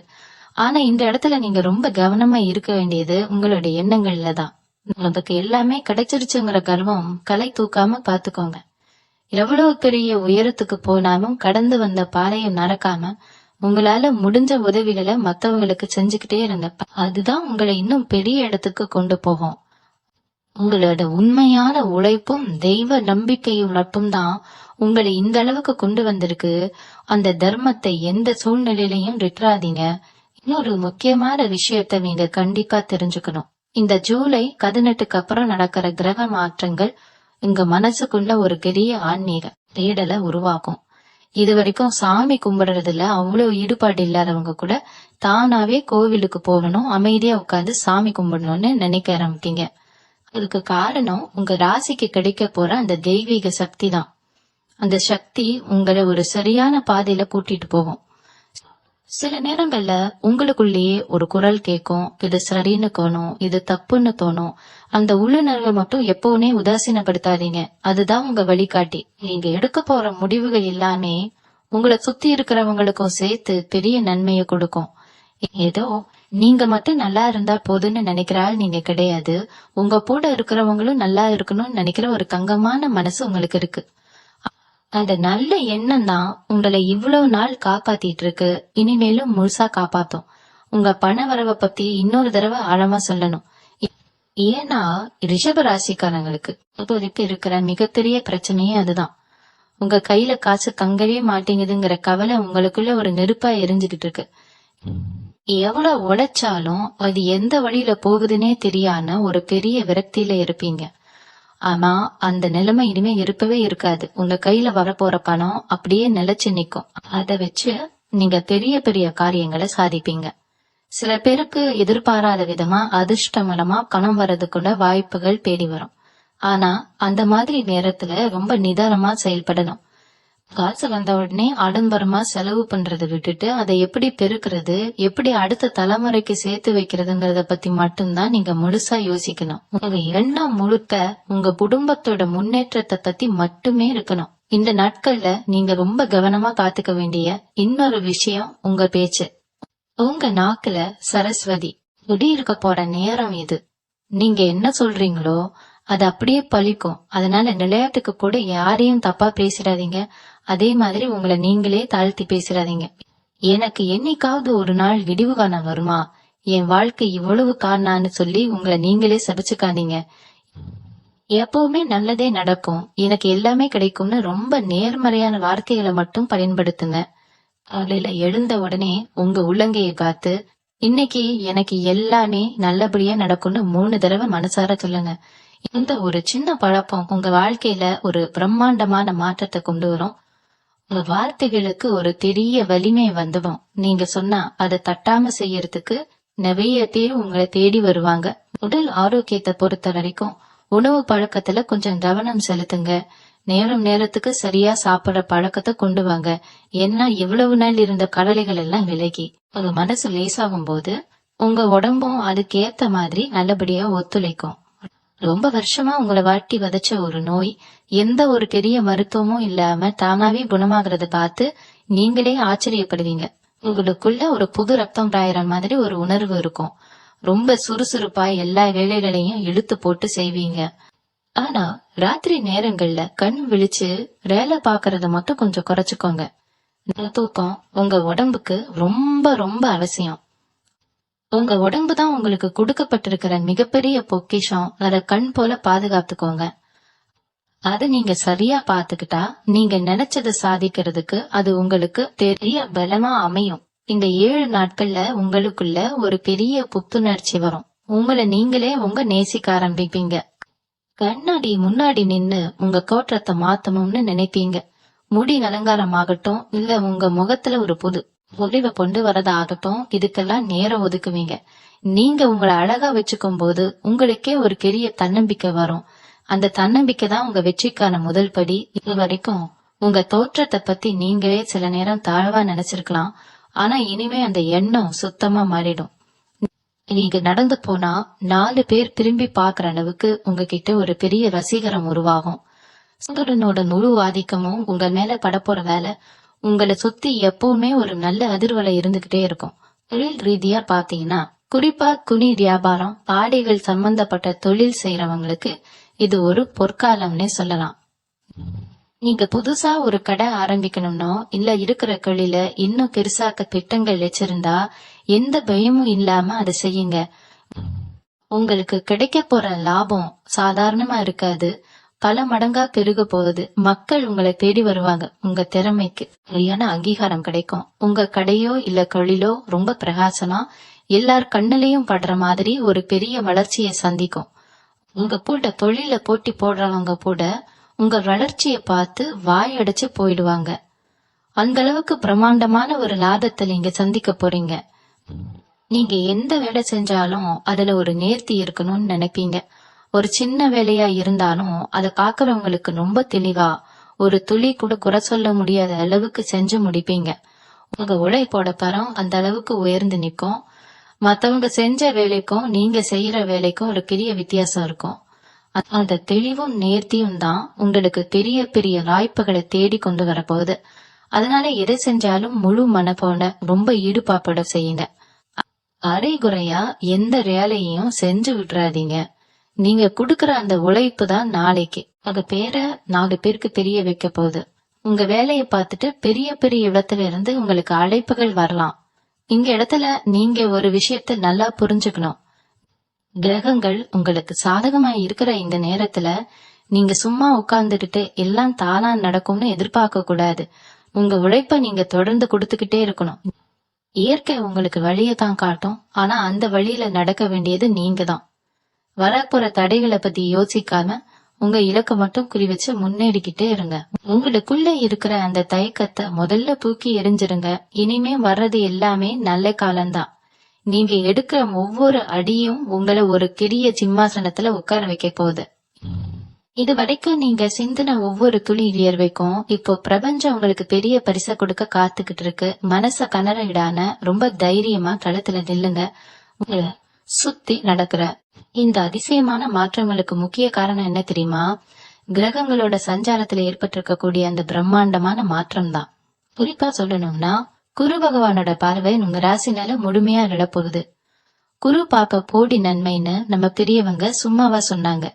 ஆனா இந்த இடத்துல நீங்க ரொம்ப கவனமா இருக்க வேண்டியது உங்களுடைய எண்ணங்கள்ல தான். உங்களுக்கு எல்லாமே கிடைச்சிருச்சுங்கிற கர்வம் களை தூக்காம பாத்துக்கோங்க. எவ்வளவு பெரிய உயரத்துக்கு போனாலும் கடந்து வந்த பாறையை நடக்காம உங்களால முடிஞ்ச உதவிகளை மத்தவங்களுக்கு செஞ்சுக்கிட்டே இருங்க. அதுதான் உங்களை இன்னும் பெரிய இடத்துக்கு கொண்டு போகும். உங்களோட உண்மையான உழைப்பும் தெய்வ நம்பிக்கையும் மட்டும்தான் உங்களை இந்த அளவுக்கு கொண்டு வந்திருக்கு. அந்த தர்மத்தை எந்த சூழ்நிலையிலையும் விட்டுறாதீங்க. இன்னொரு முக்கியமான விஷயத்த நீங்க கண்டிப்பா தெரிஞ்சுக்கணும். இந்த ஜூலை 18க்கு அப்புறம் நடக்கிற கிரக மாற்றங்கள் உங்க மனசுக்குள்ள ஒரு பெரிய ஆன்மீக தேடலை உருவாக்கும். இது வரைக்கும் சாமி கும்பிடுறதுல அவ்வளவு ஈடுபாடு இல்லாதவங்க கூட தானாவே கோவிலுக்கு போகணும், அமைதியா உட்காந்து சாமி கும்பிடணும்னு நினைக்க ஆரம்பிப்பீங்க. அதுக்கு காரணம் உங்க ராசிக்கு கிடைக்க போற அந்த தெய்வீக சக்தி தான். அந்த சக்தி உங்களை ஒரு சரியான பாதையில கூட்டிட்டு போகும். சில நேரங்கள்ல உங்களுக்குள்ளேயே ஒரு குரல் கேட்கும், இது சரின்னு தோணும், இது தப்புன்னு தோணும். அந்த உள்ளுணர்வை மட்டும் எப்பவுமே உதாசீனப்படுத்தாதீங்க. அதுதான் உங்க வழிகாட்டி. நீங்க எடுக்க போற முடிவுகள் எல்லாமே உங்களை சுத்தி இருக்கிறவங்களுக்கும் சேர்த்து பெரிய நன்மையை கொடுக்கும். ஏதோ நீங்க மட்டும் நல்லா இருந்தா போதுன்னு நினைக்கிறாள் நீங்க கிடையாது. உங்க கூட இருக்கிறவங்களும் நல்லா இருக்கணும்னு நினைக்கிற ஒரு தங்கமான மனசு உங்களுக்கு இருக்கு. அந்த நல்ல எண்ணம் தான் உங்களை இவ்வளவு நாள் காப்பாத்திட்டு இருக்கு. இனிமேலும் முழுசா காப்பாத்தும். உங்க பண வரவை பத்தி இன்னொரு தடவை ஆழமா சொல்லணும். ஏன்னா ரிஷப ராசிக்காரங்களுக்கு இப்போதைக்கு இருக்கிற மிகப்பெரிய பிரச்சனையே அதுதான். உங்க கையில காசு தங்கவே மாட்டேங்குதுங்கிற கவலை உங்களுக்குள்ள ஒரு நெருப்பா எரிஞ்சுக்கிட்டு இருக்கு. எவ்வளவு உழைச்சாலும் அது எந்த வழியில போகுதுன்னே தெரியாம ஒரு பெரிய விரக்தியில இருப்பீங்க. ஆனா அந்த நிலைமை இனிமே இருப்பவே இருக்காது. உங்க கையில வரப்போற பணம் அப்படியே நிலைச்சு நிக்கும். அதை வச்சு நீங்க பெரிய பெரிய காரியங்களை சாதிப்பீங்க. சில பேருக்கு எதிர்பாராத விதமா அதிர்ஷ்டமலமா பணம் வர்றதுக்குள்ள வாய்ப்புகள் தேடி வரும். ஆனா அந்த மாதிரி நேரத்துல ரொம்ப நிதானமா செயல்படணும். காசு வந்த உடனே ஆடம்பரமா செலவு பண்றதை விட்டுட்டு அதை எப்படி பெருக்கிறது, எப்படி அடுத்த தலைமுறைக்கு சேர்த்து வைக்கிறதுங்கறத பத்தி மட்டும்தான் நீங்க முழுசா யோசிக்கணும். உங்க எண்ணம் முழுக்க உங்க குடும்பத்தோட முன்னேற்றத்தை பத்தி மட்டுமே இருக்கணும். இந்த நாட்கள்ல நீங்க ரொம்ப கவனமா காத்துக்க வேண்டிய இன்னொரு விஷயம் உங்க பேச்சு. உங்க நாக்குல சரஸ்வதி குடி இருக்க போற நேரம் இது. நீங்க என்ன சொல்றீங்களோ அது அப்படியே பழிக்கும். அதனால விளையாட்டுக்கு கூட யாரையும் தப்பா பேசிடாதீங்க. அதே மாதிரி உங்களை நீங்களே தாழ்த்தி பேசிடாதீங்க. எனக்கு என்னைக்காவது ஒரு நாள் விடிவு காலம் வருமா, என் வாழ்க்கை இவ்வளவு காரணான்னு சொல்லி உங்களை நீங்களே சபிச்சுக்காதீங்க. எப்பவுமே நல்லதே நடக்கும், எனக்கு எல்லாமே கிடைக்கும்னு ரொம்ப நேர்மறையான வார்த்தைகளை மட்டும் பயன்படுத்துங்க. காலையில எழுந்த உடனே உங்க உள்ளங்கையை பார்த்து இன்னைக்கு எனக்கு எல்லாமே நல்லபடியா நடக்கும்னு 3 தடவை மனசார சொல்லுங்க. இந்த ஒரு சின்ன பழக்கம் உங்க வாழ்க்கையில ஒரு பிரம்மாண்டமான மாற்றத்தை கொண்டு வரும். உங்க வார்த்தைகளுக்கு ஒரு பெரிய வலிமை வந்துடும். நீங்க சொன்னா அதை தட்டாம செய்யறதுக்கு நிறைய பேர் உங்களை தேடி வருவாங்க. உடல் ஆரோக்கியத்தை பொறுத்த வரைக்கும் உணவு பழக்கத்துல கொஞ்சம் கவனம் செலுத்துங்க. நேரத்துக்கு சரியா சாப்பிடுற பழக்கத்தை கொண்டு வாங்க. ஏன்னா இவ்வளவு நாள் இருந்த கடலைகள் எல்லாம் விலகி உங்க மனசு லேசாகும் போது உங்க உடம்பும் அதுக்கேத்த மாதிரி நல்லபடியா ஒத்துழைக்கும். ரொம்ப வருஷமா உங்களை வாட்டி வதச்ச ஒரு நோய் எந்த ஒரு பெரிய மருத்துவமும் இல்லாம தானாவே குணமாகறத பார்த்து நீங்களே ஆச்சரியப்படுவீங்க. உங்களுக்குள்ள ஒரு புது ரத்தம் பாயிற மாதிரி ஒரு உணர்வு இருக்கும். ரொம்ப சுறுசுறுப்பா எல்லா வேலைகளையும் இழுத்து போட்டு செய்வீங்க. ஆனா ராத்திரி நேரங்கள்ல கண் விழிச்சு வேலை பாக்குறத மட்டும் கொஞ்சம் குறைச்சுக்கோங்க. தூக்கம் உங்க உடம்புக்கு ரொம்ப ரொம்ப அவசியம். உங்க உடம்பு தான் உங்களுக்கு கொடுக்கப்பட்டிருக்கிற மிகப்பெரிய பொக்கிஷம். அத கண் போல பாதுகாத்துக்கோங்க. அத நீங்க சரியா பாத்துக்கிட்டா நீங்க நினைச்சதை சாதிக்கிறதுக்கு அது உங்களுக்கு பெரிய பலமா அமையும். இந்த 7 நாட்கள்ல உங்களுக்குள்ள ஒரு பெரிய புத்துணர்ச்சி வரும். உங்களை நீங்களே நேசிக்க ஆரம்பிப்பீங்க. கண்ணாடி முன்னாடி நின்னு உங்க தோற்றத்தை மாத்தணும்னு நினைப்பீங்க. முடி அலங்காரம் ஆகட்டும், இல்ல உங்க முகத்துல ஒரு புது பொலிவை கொண்டு வரதாகட்டும், இதுக்கெல்லாம் நேரம் ஒதுக்குவீங்க. நீங்க உங்களை அழகா வச்சுக்கும் போது உங்களுக்கே ஒரு பெரிய தன்னம்பிக்கை வரும். அந்த தன்னம்பிக்கை தான் உங்க வெற்றிக்கான முதல் படி. இது வரைக்கும் உங்க தோற்றத்தை பத்தி நீங்களே சில நேரம் தாழ்வா நினைச்சிருக்கலாம். ஆனா இனிமே அந்த எண்ணம் சுத்தமா மாறிடும். நீங்க நடந்து போனா 4 பேர் திரும்பி பாக்குற அளவுக்கு உங்ககிட்ட ஒரு பெரிய ரசிகரம் உருவாகும். சூரியனோட முழு ஆதிக்கமும் உங்க மேல படப்போற வேலை உங்களை சுத்தி எப்பவுமே ஒரு நல்ல அதிர்வலை இருந்துகிட்டே இருக்கும். தொழில் ரீதியா பாத்தீங்கன்னா, குறிப்பா துணி வியாபாரம், ஆடைகள் சம்பந்தப்பட்ட தொழில் செய்யறவங்களுக்கு இது ஒரு பொற்காலம்னே சொல்லலாம். நீங்க புதுசா ஒரு கடை ஆரம்பிக்கணும்னோ இல்ல இருக்கிற தொழில இன்னும் பெருசாக்க திட்டங்கள் வச்சிருந்தா எந்த பயமும் இல்லாம அதை செய்யுங்க. உங்களுக்கு கிடைக்க போற லாபம் சாதாரணமா இருக்காது, பல மடங்கா பெருக போகுது. மக்கள் உங்களை தேடி வருவாங்க. உங்க திறமைக்கு சரியான அங்கீகாரம் கிடைக்கும். உங்க கடையோ இல்ல தொழிலோ ரொம்ப பிரகாசமா எல்லார் கண்ணிலையும் படுற மாதிரி ஒரு பெரிய வளர்ச்சியை சந்திக்கும். உங்க கூட தொழில போட்டி போடுறவங்க கூட உங்க வளர்ச்சியை பார்த்து வாய் அடைச்சு போயிடுவாங்க. அந்த அளவுக்கு பிரம்மாண்டமான ஒரு லாபத்தை நீங்க சந்திக்க போறீங்க. நீங்க எந்த வேலை செஞ்சாலும் அதுல ஒரு நேர்த்தி இருக்கணும்னு நினைப்பீங்க. ஒரு சின்ன வேலையா இருந்தாலும் அதை பாக்குறவங்களுக்கு ரொம்ப தெளிவா ஒரு துளி கூட குறை சொல்ல முடியாத அளவுக்கு செஞ்சு முடிப்பீங்க. உங்க உழைப்போட பரம் அந்த அளவுக்கு உயர்ந்து நிற்கும். மத்தவங்க செஞ்ச வேலைக்கும் நீங்க செய்யற வேலைக்கும் ஒரு பெரிய வித்தியாசம் இருக்கும். அந்த தெளிவும் நேர்த்தியும் தான் உங்களுக்கு பெரிய பெரிய வாய்ப்புகளை தேடி கொண்டு வரப்போகுது. அதனால எதை செஞ்சாலும் முழு மனப்போட ரொம்ப ஈடுபாப்போட செய்யுங்க. அரைகுறையா எந்த வேலையையும் செஞ்சு விட்டுறாதீங்க. நீங்க குடுக்கற அந்த உழைப்பு தான் நாளைக்கு அது பேரை 4 பேருக்கு தெரிய வைக்க போகுது. உங்க வேலையை பார்த்துட்டு பெரிய பெரிய இடத்துல இருந்து உங்களுக்கு அழைப்புகள் வரலாம். இங்க இடத்துல நீங்க ஒரு விஷயத்த நல்லா புரிஞ்சுக்கணும். கிரகங்கள் உங்களுக்கு சாதகமா இருக்கிற இந்த நேரத்துல நீங்க சும்மா உட்கார்ந்துகிட்டு எல்லாம் தானா நடக்கும்னு எதிர்பார்க்க கூடாது. உங்க உழைப்ப நீங்க தொடர்ந்து கொடுத்துக்கிட்டே இருக்கணும். இயற்கை உங்களுக்கு வழியை தான் காட்டும், ஆனா அந்த வழியில நடக்க வேண்டியது நீங்க தான். வரப்போற தடைகளை பத்தி யோசிக்காம உங்க இலக்கை மட்டும் குறி வச்சு முன்னேறிக்கிட்டே இருங்க. உங்களுக்குள்ள இருக்கிற அந்த தயக்கத்தை முதல்ல தூக்கி எரிஞ்சிருங்க. இனிமே வர்றது எல்லாமே நல்ல காலம்தான். நீங்க எடுக்கிற ஒவ்வொரு அடியும் உங்களை ஒரு பெரிய சிம்மாசனத்துல உட்கார வைக்க போகுது. இது வரைக்கும் நீங்க சிந்தின ஒவ்வொரு துளி வியர்வைக்கும் இப்போ பிரபஞ்சம் உங்களுக்கு பெரிய பரிசை கொடுக்க காத்துக்கிட்டு இருக்கு. மனச கனறிடான ரொம்ப தைரியமா களத்துல நில்லுங்க. உங்களை சுத்தி நடக்கிற இந்த அதிசயமான மாற்றங்களுக்கு முக்கிய காரணம் என்ன தெரியுமா? கிரகங்களோட சஞ்சாரத்துல ஏற்பட்டிருக்கக்கூடிய அந்த பிரம்மாண்டமான மாற்றம் தான். குறிப்பா சொல்லணும்னா, குரு பகவானோட பார்வை உங்க ராசி மேல முழுமையா விழப்போகுது. குரு பார்க்க கோடி நன்மைன்னு நம்ம பெரியவங்க சும்மாவா சொன்னாங்க.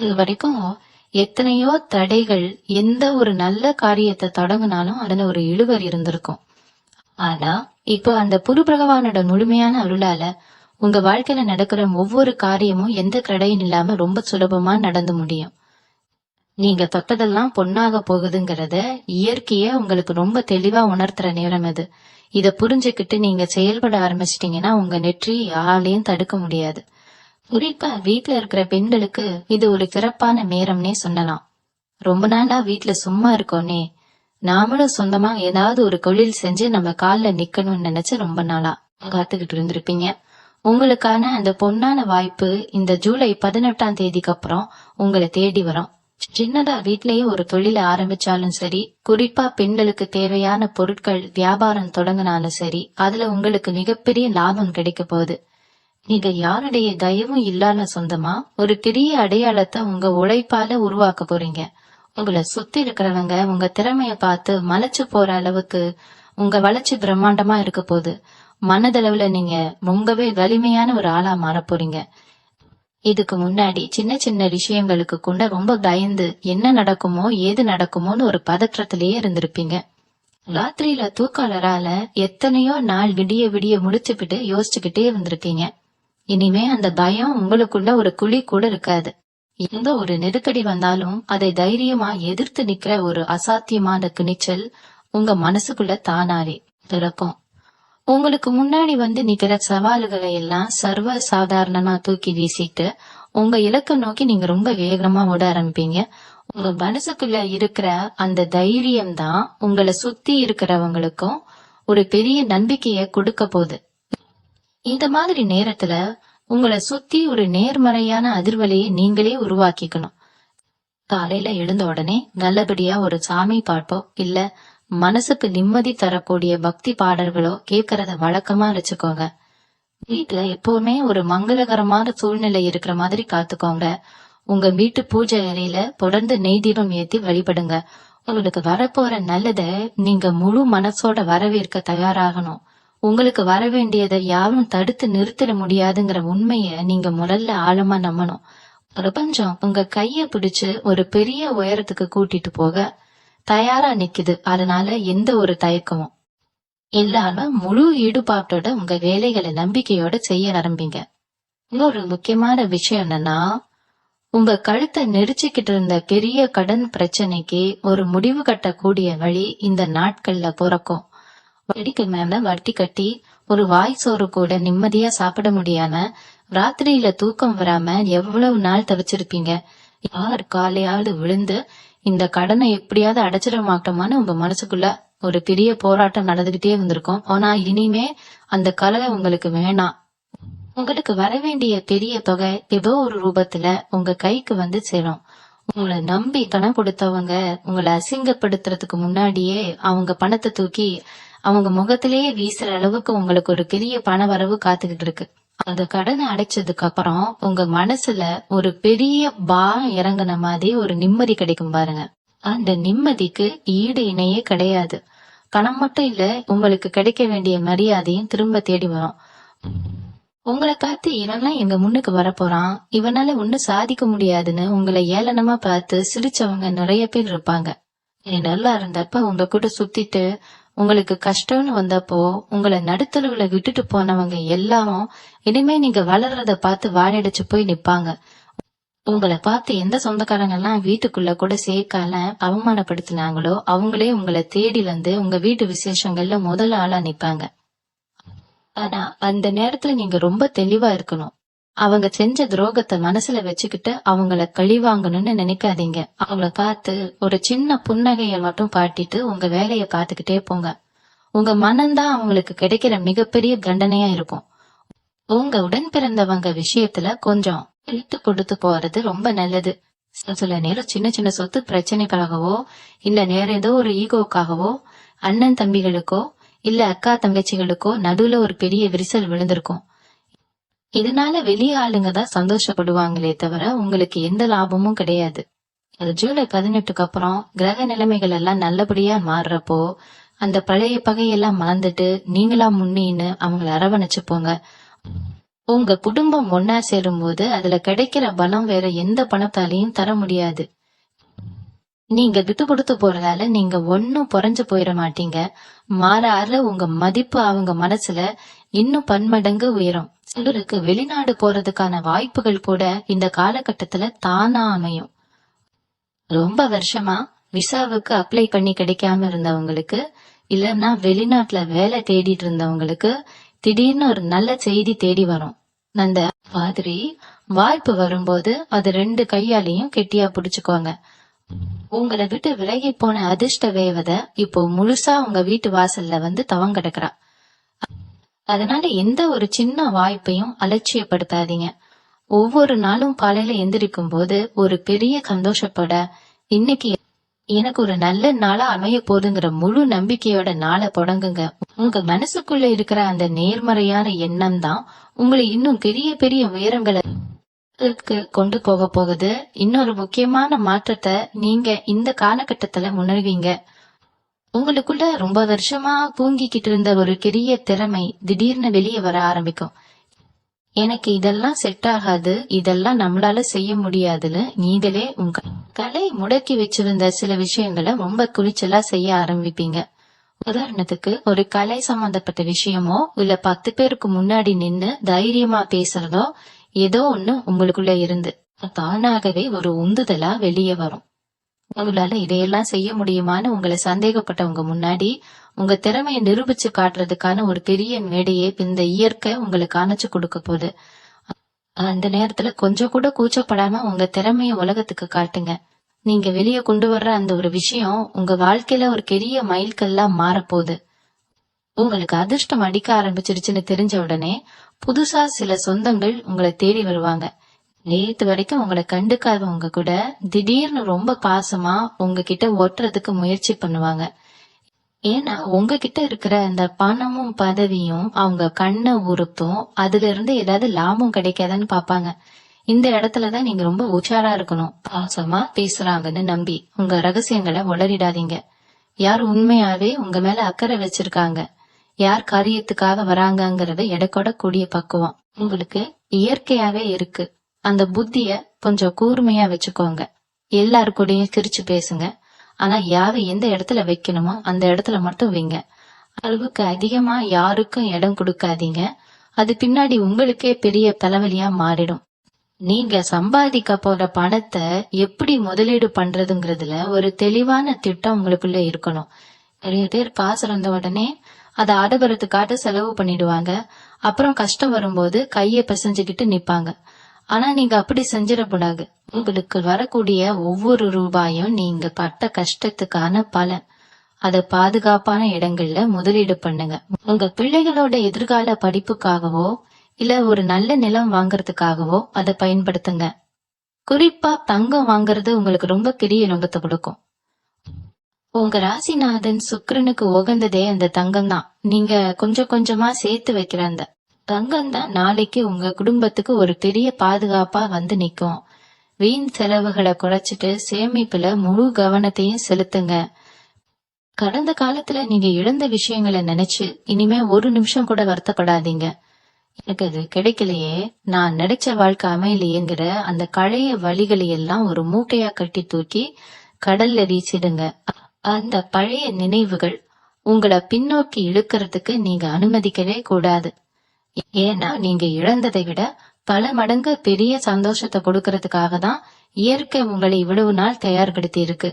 இது வரைக்கும் எத்தனையோ தடைகள், எந்த ஒரு நல்ல காரியத்தை தொடங்கினாலும் அதுல ஒரு இழுவர் இருந்திருக்கும். ஆனா இப்போ அந்த குரு பகவானோட முழுமையான அருளால உங்க வாழ்க்கையில நடக்கிற ஒவ்வொரு காரியமும் எந்த தடையும் இல்லாம ரொம்ப சுலபமா நடந்து முடியும். நீங்க தொட்டதெல்லாம் பொன்னாக போகுதுங்கிறத இயற்கைய உங்களுக்கு ரொம்ப தெளிவா உணர்த்துற நேரம் இது. இத புரிஞ்சுக்கிட்டு நீங்க செயல்பட ஆரம்பிச்சிட்டீங்கன்னா உங்க நெற்றி யாராலையும் தடுக்க முடியாது. குறிப்பா வீட்டுல இருக்கிற பெண்களுக்கு இது ஒரு சிறப்பான நேரம்னே சொல்லலாம். ரொம்ப நாளா வீட்டுல சும்மா இருக்கோனே, நாமளும் சொந்தமா ஏதாவது ஒரு தொழில் செஞ்சு நம்ம கால்ல நிக்கணும்னு நினைச்சு ரொம்ப நாளா காத்துக்கிட்டு இருந்திருப்பீங்க. உங்களுக்கான அந்த பொன்னான வாய்ப்பு இந்த ஜூலை 18ஆம் தேதிக்கு அப்புறம் உங்களை தேடி வரும். சின்னதா வீட்லயே ஒரு தொழில ஆரம்பிச்சாலும் சரி, குறிப்பா பெண்களுக்கு தேவையான பொருட்கள் வியாபாரம் தொடங்கினாலும் சரி, அதுல உங்களுக்கு மிகப்பெரிய லாபம் கிடைக்க போகுது. நீங்க யாருடைய தயவும் இல்லாத சொந்தமா ஒரு பெரிய அடையாளத்தை உங்க உழைப்பால உருவாக்க போறீங்க. உங்களை சுத்தி இருக்கிறவங்க உங்க திறமைய பார்த்து மலைச்சு போற அளவுக்கு உங்க வளர்ச்சி பிரம்மாண்டமா இருக்க போகுது. மனதளவுல நீங்க ரொம்பவே வலிமையான ஒரு ஆளா மாறப் போறீங்க. இதுக்கு முன்னாடி சின்ன சின்ன விஷயங்களுக்கு கூட ரொம்ப பயந்து என்ன நடக்குமோ ஏது நடக்குமோன்னு ஒரு பதற்றத்திலேயே இருந்திருப்பீங்க. ராத்திரியில தூக்காளரால எத்தனையோ நாள் விடிய விடிய முடிச்சுக்கிட்டு யோசிச்சுக்கிட்டே இருந்திருக்கீங்க. இனிமே அந்த பயம் உங்களுக்குள்ள ஒரு குழி கூட இருக்காது. எந்த ஒரு நெருக்கடி வந்தாலும் அதை தைரியமா எதிர்த்து நிக்கிற ஒரு அசாத்தியமான துணிச்சல் உங்க மனசுக்குள்ள தானாவே பிறக்கும். உங்களுக்கு முன்னாடி வந்து நிக்கிற சவால்களை எல்லாம் சர்வ சாதாரணமா தூக்கி வீசிட்டு உங்க இலக்கை நோக்கி நீங்க ரொம்ப வேகமா ஓட ஆரம்பிப்பீங்க. உங்க மனசுக்குள்ள இருக்கிற அந்த தைரியம் தான் உங்களை சுத்தி இருக்கிறவங்களுக்கும் ஒரு பெரிய நம்பிக்கைய கொடுக்க போகுது. இந்த மாதிரி நேரத்துல உங்களை சுத்தி ஒரு நேர்மறையான அதிர்வலையை நீங்களே உருவாக்கிக்கணும். காலையில எழுந்த உடனே நல்லபடியா ஒரு சாமி பாட்டோ இல்ல மனசுக்கு நிம்மதி தரக்கூடிய பக்தி பாடல்களோ கேட்கறத வழக்கமா வச்சுக்கோங்க. வீட்டுல எப்பவுமே ஒரு மங்களகரமான சூழ்நிலை இருக்கிற மாதிரி காத்துக்கோங்க. உங்க வீட்டு பூஜை அறையில தொடர்ந்து நெய் தீபம் ஏத்தி வழிபடுங்க. உங்களுக்கு வரப்போற நல்லத நீங்க முழு மனசோட வரவேற்க தயாராகணும். உங்களுக்கு வர வேண்டியதை யாரும் தடுத்து நிறுத்திட முடியாதுங்கிற உண்மைய நீங்க முதல்ல ஆழமா நம்பணும். பிரபஞ்சம் உங்க கைய பிடிச்சு ஒரு பெரிய உயரத்துக்கு கூட்டிட்டு போக தயாரா நிக்குது. அதனால எந்த ஒரு தயக்கமும் இல்லாம முழு ஈடுபாட்டோட உங்க வேலைகளை நம்பிக்கையோட செய்ய ஆரம்பிங்க. இன்னொரு முக்கியமான விஷயம் என்னன்னா, உங்க கழுத்தை நெரிச்சுக்கிட்டு இருந்த பெரிய கடன் பிரச்சனைக்கு ஒரு முடிவு கட்டக்கூடிய வழி இந்த நாட்கள்ல பிறக்கும். வட்டிக்கு மேல வட்டி கட்டி ஒரு வாய் சோறு கூட நிம்மதியா சாப்பிட முடியாம ராத்திரியில தூக்கம் வராம எவ்வளவு நாள் தவிச்சிருப்பீங்க. யார் காலையாவது விழுந்து இந்த கடனை எப்படியாவது அடைச்சிட மாட்டோமான்னு உங்க மனசுக்குள்ள ஒரு பெரிய போராட்டம் நடந்துகிட்டே வந்திருக்கும். ஆனா இனிமே அந்த கவலை உங்களுக்கு வேணாம். உங்களுக்கு வர வேண்டிய பெரிய தொகை ஏதோ ஒரு ரூபத்துல உங்க கைக்கு வந்து சேரும். உங்களை நம்பி கடன் கொடுத்தவங்க உங்களை அசிங்கப்படுத்துறதுக்கு முன்னாடியே அவங்க பணத்தை தூக்கி அவங்க முகத்திலேயே வீசுற அளவுக்கு உங்களுக்கு ஒரு பெரிய பண வரவு காத்துக்கிட்டு இருக்கு. அந்த கடனை அடைச்சதுக்கு அப்புறம் உங்க மனசுல ஒரு பெரிய பாரம் இறங்குன மாதிரி ஒரு நிம்மதி கிடைக்கும் பாருங்க. அந்த நிம்மதிக்கு ஈடு இணையே கிடையாது. பணம் மட்டும் இல்ல, உங்களுக்கு கிடைக்க வேண்டிய மரியாதையும் திரும்ப தேடி வரும். உங்களை பார்த்து இவன்லாம் எங்க முன்னுக்கு வரப்போறான், இவனால ஒன்னும் சாதிக்க முடியாதுன்னு உங்களை ஏளனமா பார்த்து சிரிச்சவங்க நிறைய பேர் இருப்பாங்க. நீ நல்லா இருந்தப்ப உங்க கூட சுத்திட்டு உங்களுக்கு கஷ்டம்னு வந்தப்போ உங்களை நடுத்தளவுல விட்டுட்டு போனவங்க எல்லாரும் இனிமே நீங்க வளர்றத பார்த்து வாழடிச்சு போய் நிப்பாங்க. உங்களை பார்த்து எந்த சொந்தக்காரங்க எல்லாம் வீட்டுக்குள்ள கூட சேர்க்கால அவமானப்படுத்தினாங்களோ அவங்களே உங்களை தேடி வந்து உங்க வீட்டு விசேஷங்கள்ல முதல் ஆளா நிப்பாங்க. ஆனா அந்த நேரத்துல நீங்க ரொம்ப தெளிவா இருக்கணும். அவங்க செஞ்ச துரோகத்தை மனசுல வச்சுக்கிட்டு அவங்கள கழிவாங்கணும்னு நினைக்காதீங்க. அவங்கள பார்த்து ஒரு சின்ன புன்னகைய மட்டும் காட்டிட்டு உங்க வேலைய பார்த்துக்கிட்டே போங்க. உங்க மனம்தான் அவங்களுக்கு கிடைக்கிற மிகப்பெரிய தண்டனையா இருக்கும். உங்க உடன் பிறந்தவங்க விஷயத்துல கொஞ்சம் இழுத்து கொடுத்து போறது ரொம்ப நல்லது. சில நேரம் சின்ன சின்ன சொத்து பிரச்சனைக்காகவோ இல்ல நேர ஏதோ ஒரு ஈகோக்காகவோ அண்ணன் தம்பிகளுக்கோ இல்ல அக்கா தங்கச்சிகளுக்கோ நடுவுல ஒரு பெரிய விரிசல் விழுந்திருக்கும். இதனால வெளிய ஆளுங்க தான் சந்தோஷப்படுவாங்களே தவிர உங்களுக்கு எந்த லாபமும் கிடையாது. ஜூலை 18க்கு அப்புறம் கிரக நிலைமைகள் எல்லாம் நல்லபடியா மாறுறப்போ அந்த பழைய பகையெல்லாம் மறந்துட்டு நீங்களா முன்னின்னு அவங்களை அரவணைச்சு போங்க. உங்க குடும்பம் ஒன்னா சேரும் போது அதுல கிடைக்கிற பலம் வேற எந்த பணத்தாலையும் தர முடியாது. நீங்க விட்டு கொடுத்து போறதால நீங்க ஒன்னும் குறைஞ்சு போயிட மாட்டீங்க. மாறால உங்க மதிப்பு அவங்க மனசுல இன்னும் பன்மடங்கு உயரும். சிலருக்கு வெளிநாடு போறதுக்கான வாய்ப்புகள் கூட இந்த காலகட்டத்துல தானா அமையும். ரொம்ப வருஷமா விசாவுக்கு அப்ளை பண்ணி கிடைக்காம இருந்தவங்களுக்கு இல்லன்னா வெளிநாட்டுல வேலை தேடிட்டு இருந்தவங்களுக்கு திடீர்னு ஒரு நல்ல செய்தி தேடி வரும். அந்த மாதிரி வாய்ப்பு வரும்போது அது 2 கையாலையும் கெட்டியா புடிச்சுக்கோங்க. உங்களை விட்டு விலகி போன அதிர்ஷ்ட வேவத இப்போ முழுசா உங்க வீட்டு வாசல்ல வந்து தவங்கிடக்குறா. அதனால எந்த ஒரு சின்ன வாய்ப்பையும் அலட்சியப்படுத்தாதீங்க. ஒவ்வொரு நாளும் காலையில எந்திரிக்கும் போது ஒரு பெரிய சந்தோஷப்பட, இன்னைக்கு எனக்கு ஒரு நல்ல நாளா அமைய போதுங்கிற முழு நம்பிக்கையோட நாளை தொடங்குங்க. உங்க மனசுக்குள்ள இருக்கிற அந்த நேர்மறையான எண்ணம் தான் உங்களை இன்னும் பெரிய பெரிய உயரங்களுக்கு கொண்டு போக போகுது. இன்னொரு முக்கியமான மாற்றத்தை நீங்க இந்த காலகட்டத்துல உணர்வீங்க. உங்களுக்குள்ள ரொம்ப வருஷமா தூங்கிக்கிட்டு இருந்த ஒரு பெரிய திறமை திடீர்னு வெளியே வர ஆரம்பிக்கும். எனக்கு இதெல்லாம் செட் ஆகாது, இதெல்லாம் நம்மளால செய்ய முடியாதுன்னு நீங்களே உங்க கலை முடக்கி வச்சிருந்த சில விஷயங்களை ரொம்ப துணிச்சலா செய்ய ஆரம்பிப்பீங்க. உதாரணத்துக்கு ஒரு கலை சம்பந்தப்பட்ட விஷயமோ இல்ல 10 பேருக்கு முன்னாடி நின்னு தைரியமா பேசுறதோ ஏதோ ஒண்ணு உங்களுக்குள்ள இருந்து தானாகவே ஒரு உந்துதலா வெளியே வரும். உங்களால இதையெல்லாம் செய்ய முடியுமான்னு உங்களை சந்தேகப்பட்டவங்க முன்னாடி உங்க திறமையை நிரூபிச்சு காட்டுறதுக்கான ஒரு பெரிய மேடையை இந்த இயற்கை உங்களுக்கு அணைச்சு கொடுக்க போகுது. அந்த நேரத்துல கொஞ்சம் கூட கூச்சப்படாம உங்க திறமைய உலகத்துக்கு காட்டுங்க. நீங்க வெளியே கொண்டு வர்ற அந்த ஒரு விஷயம் உங்க வாழ்க்கையில ஒரு பெரிய மைல்கல்லா மாறப்போகுது. உங்களுக்கு அதிர்ஷ்டம் அடிக்க ஆரம்பிச்சிருச்சுன்னு தெரிஞ்ச உடனே புதுசா சில சொந்தங்கள் உங்களை தேடி வருவாங்க. நேத்து வரைக்கும் உங்களை கண்டுக்காதவங்க கூட திடீர்னு ரொம்ப பாசமா உங்ககிட்ட ஒட்டுறதுக்கு முயற்சி பண்ணுவாங்க. ஏன்னா உங்ககிட்ட இருக்கிற அந்த பணமும் பதவியும் அவங்க கண்ணை உறுத்தும், அதுல இருந்து ஏதாவது லாபம் கிடைக்காதான்னு பாப்பாங்க. இந்த இடத்துலதான் நீங்க ரொம்ப உஷாரா இருக்கணும். பாசமா பேசுறாங்கன்னு நம்பி உங்க ரகசியங்களை உளறிடாதீங்க. யார் உண்மையாவே உங்க மேல அக்கறை வச்சிருக்காங்க, யார் காரியத்துக்காக வராங்கங்கறத எடக்கொட கூடிய பக்குவம் உங்களுக்கு இயற்கையாவே இருக்கு. அந்த புத்திய கொஞ்சம் கூர்மையா வச்சுக்கோங்க. எல்லாரு கூடயும் சிரிச்சு பேசுங்க. ஆனா யாரை எந்த இடத்துல வைக்கணுமோ அந்த இடத்துல மட்டும் வைங்க. அளவுக்கு அதிகமா யாருக்கும் இடம் கொடுக்காதீங்க. அது பின்னாடி உங்களுக்கே பெரிய தலைவலியா மாறிடும். நீங்க சம்பாதிக்க போற பணத்தை எப்படி முதலீடு பண்றதுங்கிறதுல ஒரு தெளிவான திட்டம் உங்களுக்குள்ள இருக்கணும். நிறைய பேர் பாசம் வந்த உடனே அதை ஆடம்பரத்துக்காக செலவு பண்ணிடுவாங்க. அப்புறம் கஷ்டம் வரும்போது கைய பிசைஞ்சுக்கிட்டு நிப்பாங்க. ஆனா நீங்க அப்படி செஞ்சிடக்கூடாது. உங்களுக்கு வரக்கூடிய ஒவ்வொரு ரூபாயும் நீங்க பட்ட கஷ்டத்துக்கான பலன். அதை பாதுகாப்பான இடங்கள்ல முதலீடு பண்ணுங்க. உங்க பிள்ளைகளோட எதிர்கால படிப்புக்காகவோ இல்ல ஒரு நல்ல நிலம் வாங்கறதுக்காகவோ அதை பயன்படுத்துங்க. குறிப்பா தங்கம் வாங்குறது உங்களுக்கு ரொம்ப பெரிய லாபத்தை கொடுக்கும். உங்க ராசிநாதன் சுக்கிரனுக்கு உகந்ததே அந்த தங்கம் தான். நீங்க கொஞ்சம் கொஞ்சமா சேர்த்து வைக்கிற அந்த தங்கம் தான் நாளைக்கு உங்க குடும்பத்துக்கு ஒரு பெரிய பாதுகாப்பா வந்து நிக்கும். வீண் செலவுகளை குறைச்சிட்டு சேமிப்புல முழு கவனத்தையும் செலுத்துங்க. கடந்த காலத்துல நீங்க இழந்த விஷயங்களை நினைச்சு இனிமே ஒரு நிமிஷம் கூட வருத்தப்படாதீங்க. எனக்கு அது கிடைக்கலையே, நான் நினைச்ச வாழ்க்கை அமையலையேங்கிற அந்த பழைய வழிகளை எல்லாம் ஒரு மூட்டையா கட்டி தூக்கி கடல்ல வீசிடுங்க. அந்த பழைய நினைவுகள் உங்களை பின்னோக்கி இழுக்கிறதுக்கு நீங்க அனுமதிக்கவே கூடாது. ஏன்னா நீங்க இழந்ததை விட பல மடங்கு பெரிய சந்தோஷத்தை கொடுக்கறதுக்காக தான் இயற்கை உங்களை இவ்வளவு நாள் தயார்படுத்தி இருக்கு.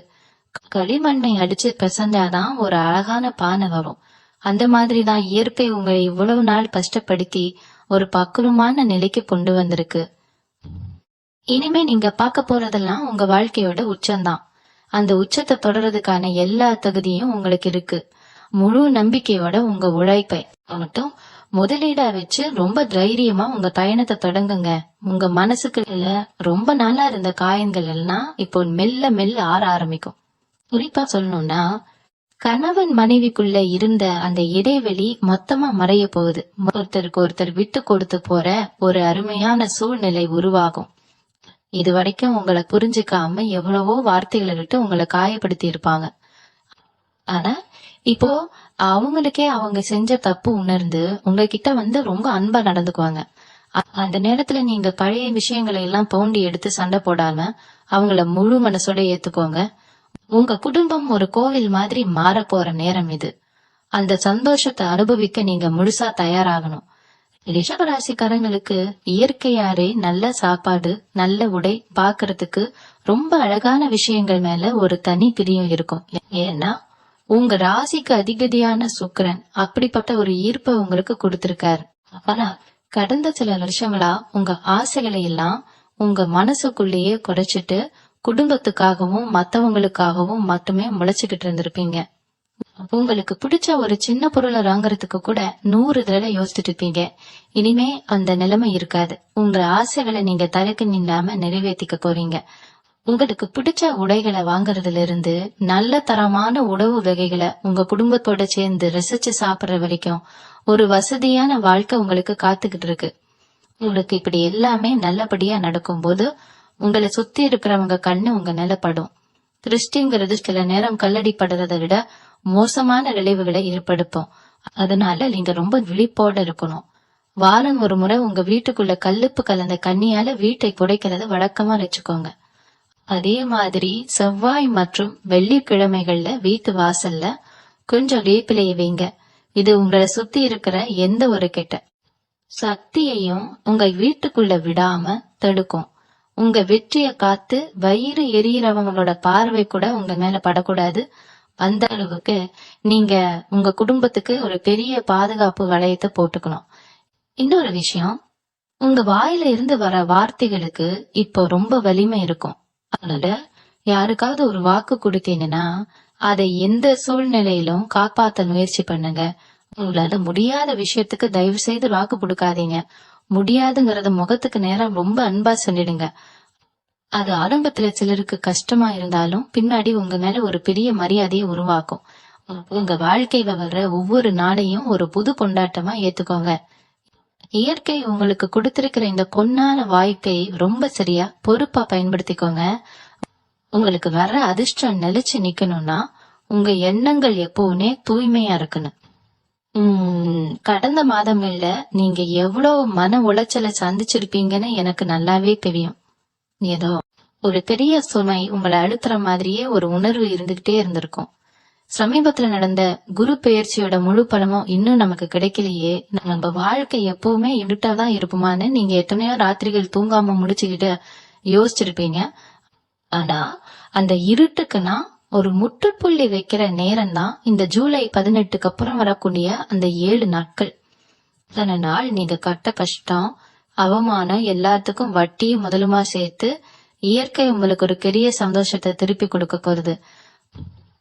களிமண்ணை அடிச்சு பிசைஞ்சாதான் ஒரு அழகான பானை வரும். அந்த மாதிரிதான் இயற்கை உங்களை இவ்வளவு நாள் கஷ்டப்படுத்தி ஒரு பக்குவமான நிலைக்கு கொண்டு வந்திருக்கு. இனிமே நீங்க பார்க்க போறதெல்லாம் உங்க வாழ்க்கையோட உச்சம்தான். அந்த உச்சத்தை தொடர்றதுக்கான எல்லா தகுதியும் உங்களுக்கு இருக்கு. முழு நம்பிக்கையோட உங்க உழைப்பை மட்டும் முதலீடா வச்சு ரொம்ப தைரியமா உங்க பயணத்தை தொடங்குங்க. உங்க மனசுக்குள்ள ரொம்ப நாளா இருந்த காயங்கள் எல்லாம் இப்போ மெல்ல மெல்ல ஆற ஆரம்பிக்கும். குறிப்பா சொல்லணும்னா கணவன் மனைவிக்குள்ள இருந்த அந்த இடைவெளி மொத்தமா மறைய போகுது. ஒருத்தருக்கு ஒருத்தர் விட்டு கொடுத்து போற ஒரு அருமையான சூழ்நிலை உருவாகும். இது வரைக்கும் உங்களை புரிஞ்சுக்காம எவ்வளவோ வார்த்தைகளை விட்டு உங்களை காயப்படுத்தி இருப்பாங்க. ஆனா இப்போ அவங்களுக்கே அவங்க செஞ்ச தப்பு உணர்ந்து உங்ககிட்ட வந்து ரொம்ப அன்பா நடந்துக்குவாங்க. அந்த நேரத்துல நீங்க பழைய விஷயங்களை எல்லாம் தோண்டி எடுத்து சண்டை போடாம அவங்கள முழு மனசோட ஏத்துக்கோங்க. உங்க குடும்பம் ஒரு கோவில் மாதிரி மாற போற நேரம் இது. அந்த சந்தோஷத்தை அனுபவிக்க நீங்க முழுசா தயாராகணும். ரிஷபராசிக்காரங்களுக்கு இயற்கையாரே நல்ல சாப்பாடு, நல்ல உடை, பாக்குறதுக்கு ரொம்ப அழகான விஷயங்கள் மேல ஒரு தனி பிரியம் இருக்கும். ஏன்னா உங்க ராசிக்கு அதிகதியான சுக்கிரன் அப்படிப்பட்ட ஒரு ஈர்ப்பை உங்களுக்கு கொடுத்திருக்காரு. ஆனா கடந்த சில வருஷங்களா உங்க ஆசைகளை எல்லாம் உங்க மனசுக்குள்ளேயே குறைச்சிட்டு குடும்பத்துக்காகவும் மத்தவங்களுக்காகவும் மட்டுமே முளைச்சுக்கிட்டு இருந்திருப்பீங்க. உங்களுக்கு பிடிச்ச ஒரு சின்ன பொருளை வாங்குறதுக்கு கூட 100 தடவை யோசிச்சுட்டு இருப்பீங்க. இனிமே அந்த நிலைமை இருக்காது. உங்க ஆசைகளை நீங்க தனக்கு நில்லாம நிறைவேற்றிக்க போறீங்க. உங்களுக்கு பிடிச்ச உடைகளை வாங்குறதுல இருந்து நல்ல தரமான உணவு வகைகளை உங்க குடும்பத்தோட சேர்ந்து ரசிச்சு சாப்பிடுற வரைக்கும் ஒரு வசதியான வாழ்க்கை உங்களுக்கு காத்துக்கிட்டு இருக்கு. உங்களுக்கு இப்படி எல்லாமே நல்லபடியா நடக்கும்போது உங்களை சுத்தி இருக்கிறவங்க கண்ணு உங்க நிலப்படும். திருஷ்டிங்கிறது சில நேரம் கல்லடிப்படுறதை விட மோசமான விளைவுகளை ஏற்படுத்தும். அதனால நீங்க ரொம்ப விழிப்போட இருக்கணும். வாரம் ஒரு முறை உங்க வீட்டுக்குள்ள கல்லுப்பு கலந்த கண்ணியால வீட்டை புடைக்கிறத வழக்கமா வச்சுக்கோங்க. அதே மாதிரி செவ்வாய் மற்றும் வெள்ளிக்கிழமைகள்ல வீட்டு வாசல்ல கொஞ்சம் வேப்பிலையை வைங்க. இது உங்களை சுத்தி இருக்கிற எந்த ஒரு கெட்ட சக்தியையும் உங்க வீட்டுக்குள்ள விடாம தடுக்கும். உங்க வெற்றிய காத்து வயிறு எரியறவங்களோட பார்வை கூட உங்க மேல படக்கூடாது. அந்த அளவுக்கு நீங்க உங்க குடும்பத்துக்கு ஒரு பெரிய பாதுகாப்பு வளையத்தை போட்டுக்கணும். இன்னொரு விஷயம், உங்க வாயில இருந்து வர வார்த்தைகளுக்கு இப்போ ரொம்ப வலிமை இருக்கும். அதனால யாருக்காவது ஒரு வாக்கு கொடுத்தீங்கன்னா அதை எந்த சூழ்நிலையிலும் காப்பாத்த முயற்சி பண்ணுங்க. உங்களால முடியாத விஷயத்துக்கு தயவு செய்து வாக்கு கொடுக்காதீங்க. முடியாதுங்கறத முகத்துக்கு நேரம் ரொம்ப அன்பா சொல்லிடுங்க. அது ஆரம்பத்துல சிலருக்கு கஷ்டமா இருந்தாலும் பின்னாடி உங்க மேல ஒரு பெரிய மரியாதையை உருவாக்கும். உங்க வாழ்க்கையில வர்ற ஒவ்வொரு நாளையும் ஒரு புது கொண்டாட்டமா ஏத்துக்கோங்க. இயற்கை உங்களுக்கு கொடுத்திருக்கிற இந்த பொன்னான வாழ்க்கை ரொம்ப சரியா பொறுப்பா பயன்படுத்திக்கோங்க. உங்களுக்கு வர்ற அதிர்ஷ்டம் நிலைச்சு நிக்கணும்னா உங்க எண்ணங்கள் எப்பவுமே தூய்மையா இருக்கணும். கடந்த மாதங்கள்ல நீங்க எவ்வளவு மன உளைச்சலை சந்திச்சிருப்பீங்கன்னு எனக்கு நல்லாவே தெரியும். ஏதோ ஒரு பெரிய சுமை உங்களை அழுத்துற மாதிரியே ஒரு உணர்வு இருந்துகிட்டே இருந்திருக்கும். சமீபத்துல நடந்த குரு பெயர்ச்சியோட முழு பலமும் இன்னும் நமக்கு கிடைக்கலையே, நம்ம வாழ்க்கை எப்பவுமே இருட்டாதான் இருப்புமான்னு நீங்க எத்தனையோ ராத்திரிகள் தூங்காம முடிச்சுக்கிட்டு யோசிச்சிருப்பீங்க. ஆனா அந்த இருட்டுக்குன்னா ஒரு முற்றுப்புள்ளி வைக்கிற நேரம் தான் இந்த ஜூலை 18க்கு அப்புறம் வரக்கூடிய அந்த 7 நாட்கள். அத்தனை நாள் நீங்க கட்ட கஷ்டம், அவமானம் எல்லாத்துக்கும் வட்டியும் முதலுமா சேர்த்து இயற்கை உங்களுக்கு ஒரு பெரிய சந்தோஷத்தை திருப்பி கொடுக்க போகுது.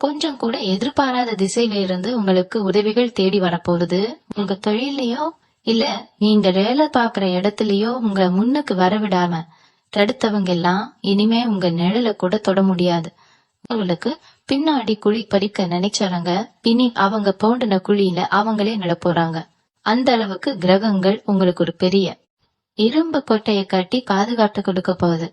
கொஞ்சம் கூட எதிர்பாராத திசையில இருந்து உங்களுக்கு உதவிகள் தேடி வரப்போகுது. உங்க தொழிலையோ இல்ல நீங்க வேலை பாக்குற இடத்துலயோ உங்க முன்னுக்கு வரவிடாம தடுத்தவங்க எல்லாம் இனிமே உங்க நிழல கூட தொட முடியாது. உங்களுக்கு பின்னாடி குழி பறிக்க நினைச்சவங்க இனி அவங்க தோண்டின குழியில அவங்களே நட போறாங்க. அந்த அளவுக்கு கிரகங்கள் உங்களுக்கு ஒரு பெரிய இரும்பு கொட்டையை கட்டி பாதுகாத்து கொடுக்க போகுது.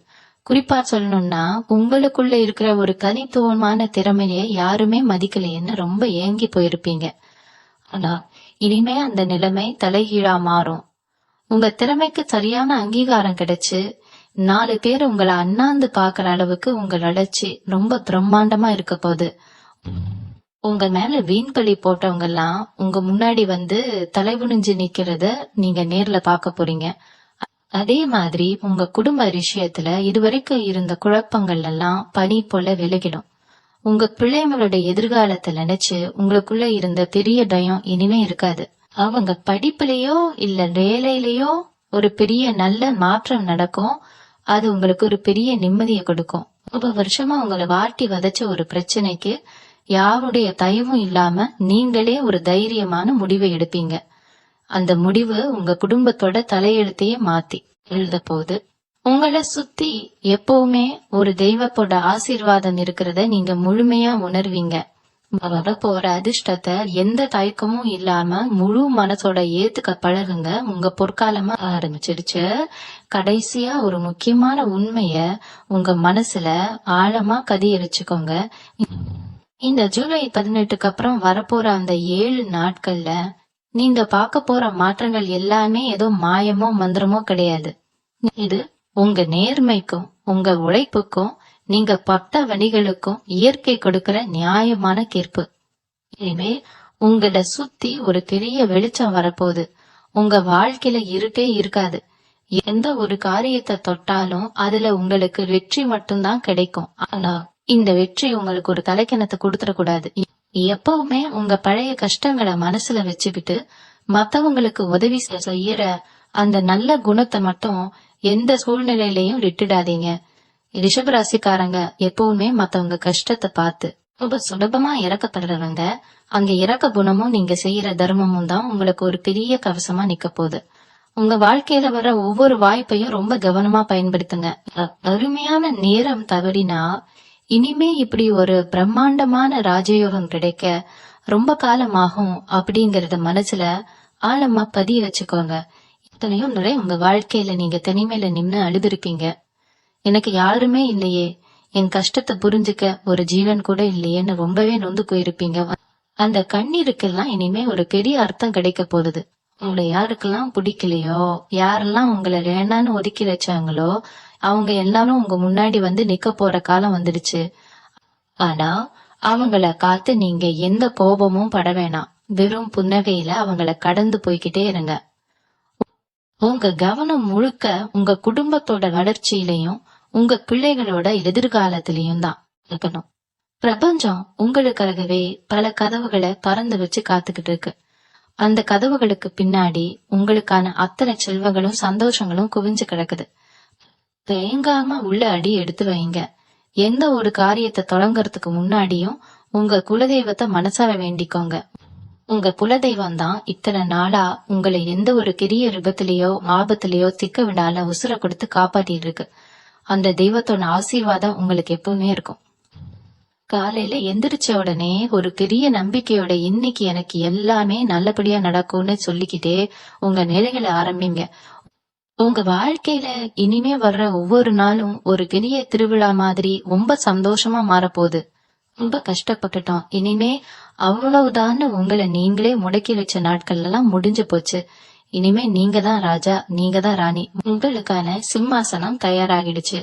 குறிப்பா சொல்லணும்னா உங்களுக்குள்ள இருக்கிற ஒரு தனித்துவமான திறமையை யாருமே மதிக்கலைன்னு ரொம்ப ஏங்கி போயிருப்பீங்க. ஆனா இனிமே அந்த நிலைமை தலைகீழா மாறும். உங்க திறமைக்கு சரியான அங்கீகாரம் கிடைச்சு 4 பேர் உங்களை அண்ணாந்து பாக்குற அளவுக்கு உங்க வளர்ச்சி ரொம்ப பிரம்மாண்டமா இருக்க போகுது. உங்க மேல வீண்பலி போட்டவங்க எல்லாம் உங்க முன்னாடி வந்து தலைகுனிஞ்சு நிக்கிறத நீங்க நேர்ல பாக்க போறீங்க. அதே மாதிரி உங்க குடும்ப விஷயத்துல இதுவரைக்கும் இருந்த குழப்பங்கள் எல்லாம் பனி போல விலகிடும். உங்க பிள்ளைங்களோட எதிர்காலத்தை நினைச்சு உங்களுக்குள்ள இருந்த பெரிய பயம் இனிமே இருக்காது. அவங்க படிப்புலயோ இல்ல வேலையிலயோ ஒரு பெரிய நல்ல மாற்றம் நடக்கும். அது உங்களுக்கு ஒரு பெரிய நிம்மதியை கொடுக்கும். ரொம்ப வருஷமா உங்களை வாட்டி வதச்ச ஒரு பிரச்சனைக்கு யாருடைய தயவும் இல்லாம நீங்களே ஒரு தைரியமான முடிவை எடுப்பீங்க. அந்த முடிவு உங்க குடும்பத்தோட தலையெழுத்தையே மாத்தி எழுத போகுது. உங்களை சுத்தி எப்பவுமே ஒரு தெய்வத்தோட ஆசீர்வாதம் இருக்கிறத நீங்க முழுமையா உணர்வீங்க. வரப்போற அதிர்ஷ்டத்தை எந்த தயக்கமும் இல்லாம முழு மனசோட ஏத்துக்க பழகுங்க. உங்க பொற்காலமா ஆரம்பிச்சிடுச்சு. கடைசியா ஒரு முக்கியமான உண்மைய உங்க மனசுல ஆழமா கதியரிச்சுக்கோங்க. இந்த ஜூலை 18க்கு அப்புறம் வரப்போற அந்த 7 நாட்கள்ல நீங்க பார்க்க போற மாற்றங்கள் எல்லாமே ஏதோ மாயமோ மந்திரமோ கிடையாது. இது உங்க நேர்மைக்கும் உங்க உழைப்புக்கும் நீங்க பட்ட வழிகளுக்கும் இயற்கை கொடுக்கிற நியாயமான தீர்ப்பு. இனிமே உங்களை சுத்தி ஒரு பெரிய வெளிச்சம் வரப்போகுது. உங்க வாழ்க்கையில இருட்டே இருக்காது. எந்த ஒரு காரியத்தை தொட்டாலும் அதுல உங்களுக்கு வெற்றி மட்டும்தான் கிடைக்கும். ஆனா இந்த வெற்றி உங்களுக்கு ஒரு தலைக்கணத்தை கொடுத்துடக்கூடாது. எப்பவுமே உங்க பழைய கஷ்டங்களை மனசுல வச்சுக்கிட்டு மத்தவங்களுக்கு உதவி செய்யற அந்த நல்ல குணத்தை மட்டும் எந்த சூழ்நிலையிலையும் விட்டுடாதீங்க. ரிஷபராசிக்காரங்க எப்பவுமே மத்தவங்க கஷ்டத்தை பார்த்து ரொம்ப சுலபமா இறக்கப்படுறவங்க, அங்க இறக்க குணமும் நீங்க செய்யற தர்மமும் தான் உங்களுக்கு ஒரு பெரிய கவசமா நிக்க போகுது. உங்க வாழ்க்கையில வர ஒவ்வொரு வாய்ப்பையும் ரொம்ப கவனமா பயன்படுத்துங்க. அருமையான நேரம் தவறினா இனிமே இப்படி ஒரு பிரம்மாண்டமான ராஜயோகம் கிடைக்க ரொம்ப காலமாகும் அப்படிங்கறத மனசுல ஆழமா பதிய வச்சுக்கோங்க. இத்தனையோ முறை உங்க வாழ்க்கையில நீங்க தனிமையில நின்னு அழுதுருப்பீங்க. எனக்கு யாருமே இல்லையே, என் கஷ்டத்தை புரிஞ்சுக்க ஒரு ஜீவன் கூட இல்லையேன்னு ரொம்பவே நொந்து போயிருப்பீங்க. அந்த கண்ணீருக்கெல்லாம் இனிமே ஒரு பெரிய அர்த்தம் கிடைக்க போகுது. உங்களை யாருக்கெல்லாம் பிடிக்கலையோ, யாரெல்லாம் உங்களை வேண்டான்னு ஒதுக்கி வச்சாங்களோ, அவங்க எல்லாரும் உங்க முன்னாடி வந்து நிக்க போற காலம் வந்துடுச்சு. ஆனா அவங்கள காத்து நீங்க எந்த கோபமும் பட வேணாம். வெறும் புன்னகையில அவங்கள கடந்து போய்கிட்டே இருங்க. உங்க கவனம் முழுக்க உங்க குடும்பத்தோட வளர்ச்சியிலையும் உங்க பிள்ளைகளோட எதிர்காலத்திலையும் தான் இருக்கணும். பிரபஞ்சம் உங்களுக்காகவே பல கதவுகளை திறந்து வச்சு காத்துக்கிட்டு இருக்கு. அந்த கதவுகளுக்கு பின்னாடி உங்களுக்கான அத்தனை செல்வங்களும் சந்தோஷங்களும் குவிஞ்சு கிடக்குது. தேங்காம உள்ள அடி எடுத்து வைங்க. எந்த ஒரு காரியத்தை தொடங்கறதுக்கு முன்னாடியும் உங்க குலதெய்வத்தை மனசார வேண்டிக்கோங்க. உங்க குலதெய்வம் தான் இத்தனை நாளா உங்களை எந்த ஒரு பெரிய விபத்திலேயோ ஆபத்திலேயோ சிக்க விடால உசுர கொடுத்து காப்பாத்திட்டு இருக்கு. அந்த தெய்வத்தோட ஆசீர்வாதம் உங்களுக்கு எப்பவுமே இருக்கும். காலையில எந்திரிச்ச உடனே ஒரு பெரிய நம்பிக்கையோட இன்னைக்கு எனக்கு எல்லாமே நல்லபடியா நடக்கும்னு சொல்லிக்கிட்டே உங்க நிலைகளை ஆரம்பிங்க. உங்க வாழ்க்கையில இனிமே வர்ற ஒவ்வொரு நாளும் ஒரு பெரிய திருவிழா மாதிரி ரொம்ப சந்தோஷமா மாறப்போகுது. ரொம்ப கஷ்டப்பட்டுட்டோம், இனிமே அவ்வளவுதான் உங்களை நீங்களே முடக்கி வச்ச நாட்கள் எல்லாம் முடிஞ்சு போச்சு. இனிமே நீங்க தான் ராஜா, நீங்க தான் ராணி. உங்களுக்கான சிம்மாசனம் தயாராகிடுச்சு.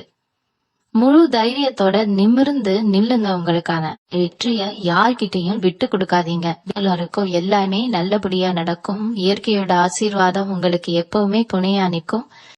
முழு தைரியத்தோட நிமிர்ந்து நில்லுங்க. உங்களுக்கான வெற்றிய யார்கிட்டையும் விட்டு கொடுக்காதீங்க. எல்லாருக்கும் எல்லாமே நல்லபடியா நடக்கும். இயற்கையோட ஆசீர்வாதம் உங்களுக்கு எப்பவுமே துணையா நிற்கும்.